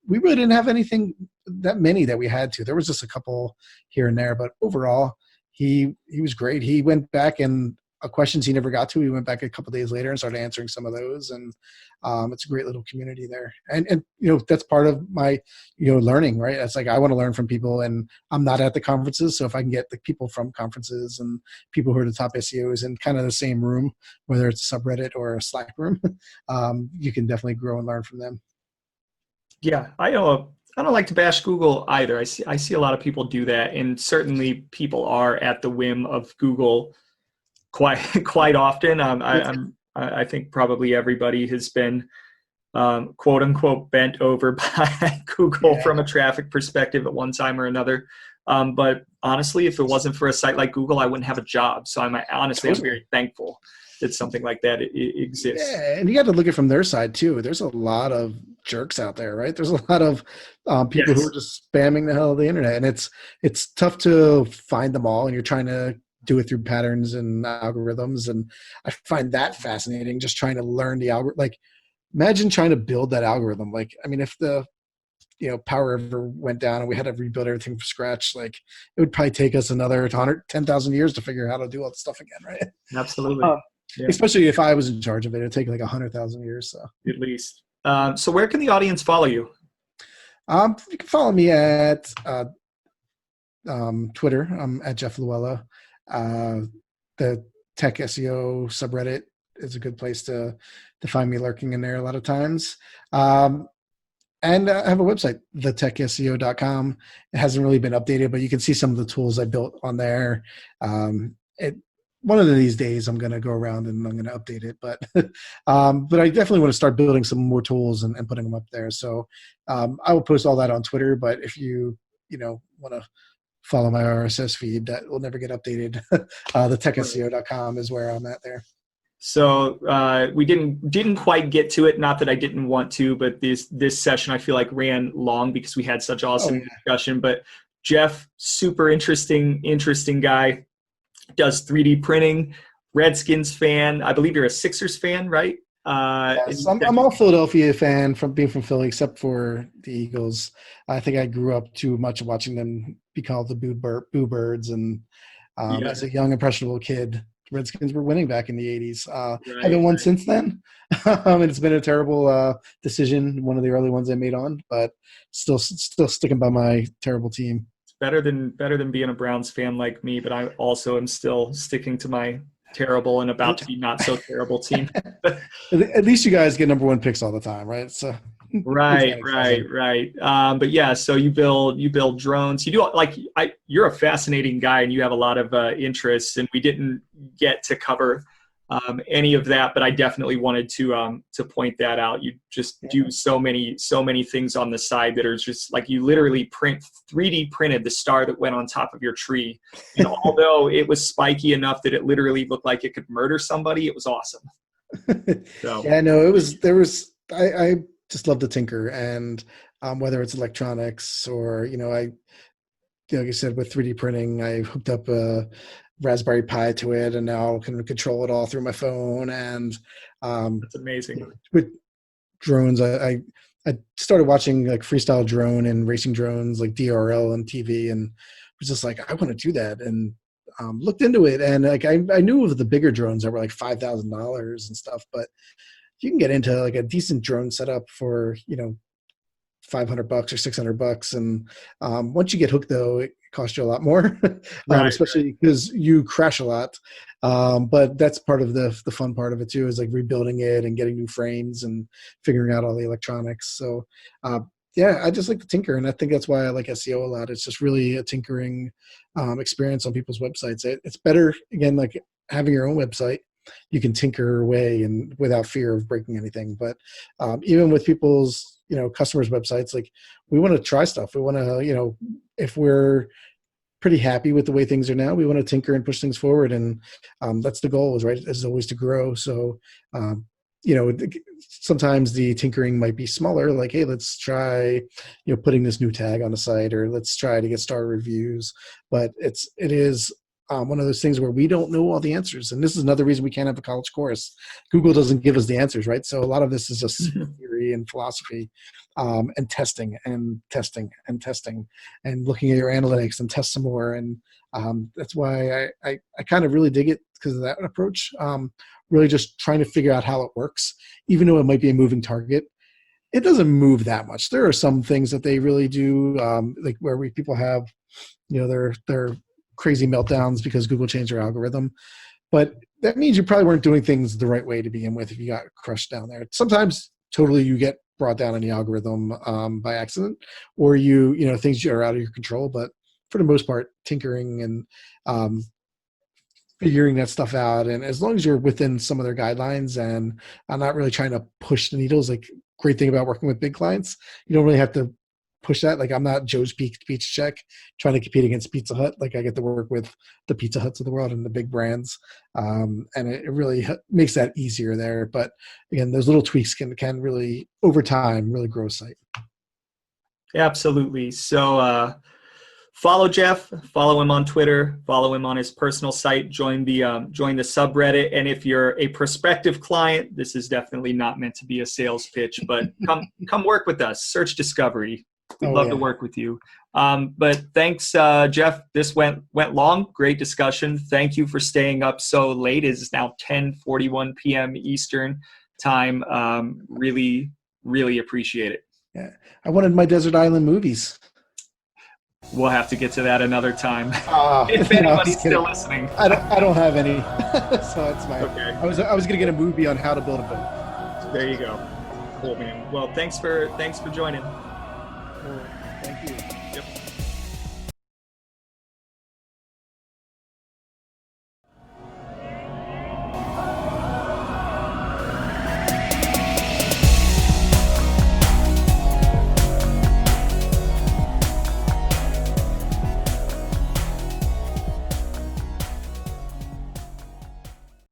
[SPEAKER 2] we really didn't have anything that many that we had to. There was just a couple here and there, but overall he was great. He went back and questions he never got to, he went back a couple of days later and started answering some of those. And it's a great little community there. And that's part of my, learning, right? It's like, I want to learn from people, and I'm not at the conferences. So if I can get the people from conferences and people who are the top SEOs in kind of the same room, whether it's a subreddit or a Slack room, you can definitely grow and learn from them.
[SPEAKER 1] Yeah, I don't like to bash Google either. I see a lot of people do that, and certainly people are at the whim of Google quite often. I think probably everybody has been quote unquote bent over by Google from a traffic perspective at one time or another. But honestly, if it wasn't for a site like Google, I wouldn't have a job. So I'm very thankful that something like that exists.
[SPEAKER 2] Yeah, and you got to look at it from their side too. There's a lot of jerks out there, right? There's a lot of people who are just spamming the hell of the internet, and it's tough to find them all. And you're trying to do it through patterns and algorithms, and I find that fascinating. Just trying to learn the algorithm. Like, imagine trying to build that algorithm. Like, if the power ever went down and we had to rebuild everything from scratch, like, it would probably take us another 10,000 years to figure out how to do all the stuff again, right?
[SPEAKER 1] Absolutely.
[SPEAKER 2] Especially if I was in charge of it, it'd take like 100,000 years. So
[SPEAKER 1] at least. So where can the audience follow you?
[SPEAKER 2] You can follow me at Twitter. I'm at Jeff Louella. The tech SEO subreddit is a good place to find me lurking in there a lot of times. And I have a website, thetechseo.com. It hasn't really been updated, but you can see some of the tools I built on there. One of these days I'm going to go around and I'm going to update it, but I definitely want to start building some more tools and putting them up there. So I will post all that on Twitter, but if you want to follow my RSS feed, that will never get updated. Thetechseo.com is where I'm at there.
[SPEAKER 1] So we didn't quite get to it. Not that I didn't want to, but this session I feel like ran long because we had such awesome discussion. But Jeff, super interesting guy. Does 3D printing. Redskins fan. I believe you're a Sixers fan, right?
[SPEAKER 2] Yes, I'm all Philadelphia fan from being from Philly, except for the Eagles. I think I grew up too much watching them be called the Boo Birds, and as a young impressionable kid, the Redskins were winning back in the 80s. Haven't won since then, and it's been a terrible decision. One of the early ones I made on, but still sticking by my terrible team.
[SPEAKER 1] It's better than being a Browns fan like me, but I also am still sticking to my terrible and about to be not so terrible team.
[SPEAKER 2] At least you guys get number one picks all the time, right? So
[SPEAKER 1] Right. But yeah, so you build drones. You do you're a fascinating guy, and you have a lot of interests. And we didn't get to cover any of that, but I definitely wanted to point that out. You just do so many things on the side that are just like, you literally 3D printed the star that went on top of your tree. And although it was spiky enough that it literally looked like it could murder somebody, it was awesome. So.
[SPEAKER 2] Yeah, no, I just love to tinker, and whether it's electronics or, like I said, with 3D printing, I hooked up a Raspberry Pi to it, and now can control it all through my phone. And
[SPEAKER 1] that's amazing.
[SPEAKER 2] With drones, I started watching like freestyle drone and racing drones, like DRL on TV, and was just like, I want to do that, and looked into it. And like I knew of the bigger drones that were like $5,000 and stuff, but you can get into like a decent drone setup for $500 or $600, and once you get hooked, though, it costs you a lot more, especially because you crash a lot. But that's part of the fun part of it too, is like rebuilding it and getting new frames and figuring out all the electronics. So yeah, I just like to tinker, and I think that's why I like SEO a lot. It's just really a tinkering experience on people's websites. It's better, again, like having your own website. You can tinker away and without fear of breaking anything. But even with people's, customers' websites, like, we want to try stuff. We want to, if we're pretty happy with the way things are now, we want to tinker and push things forward. And that's the goal, is always to grow. So, sometimes the tinkering might be smaller, like, hey, let's try, putting this new tag on the site, or let's try to get star reviews. But it is one of those things where we don't know all the answers. And this is another reason we can't have a college course. Google doesn't give us the answers, right? So a lot of this is just theory and philosophy, and testing and testing and testing, and looking at your analytics and test some more. And that's why I kind of really dig it, because of that approach. Really just trying to figure out how it works, even though it might be a moving target. It doesn't move that much. There are some things that they really do, like where people have, their crazy meltdowns because Google changed their algorithm. But that means you probably weren't doing things the right way to begin with if you got crushed down there. Sometimes totally you get brought down in the algorithm by accident, or things are out of your control. But for the most part, tinkering and figuring that stuff out, and as long as you're within some of their guidelines, and I'm not really trying to push the needles. Like, great thing about working with big clients, you don't really have to push that. Like, I'm not Joe's Pizza Check trying to compete against Pizza Hut. Like, I get to work with the Pizza Huts of the world and the big brands, and it really makes that easier there. But again, those little tweaks can really, over time, really grow a site.
[SPEAKER 1] Absolutely. So follow Jeff, follow him on Twitter, follow him on his personal site, join the subreddit. And if you're a prospective client, this is definitely not meant to be a sales pitch, but come work with us. Search Discovery. We'd love to work with you. But thanks, Jeff. This went long. Great discussion. Thank you for staying up so late. It is now 10:41 p.m. Eastern time. Really, really appreciate it.
[SPEAKER 2] Yeah, I wanted my desert island movies.
[SPEAKER 1] We'll have to get to that another time. If anybody's still listening.
[SPEAKER 2] I don't have any, so it's fine.
[SPEAKER 1] Okay.
[SPEAKER 2] I was gonna get a movie on how to build a boat.
[SPEAKER 1] There you go. Cool, man. Well, thanks for joining.
[SPEAKER 2] Thank you.
[SPEAKER 1] Yep.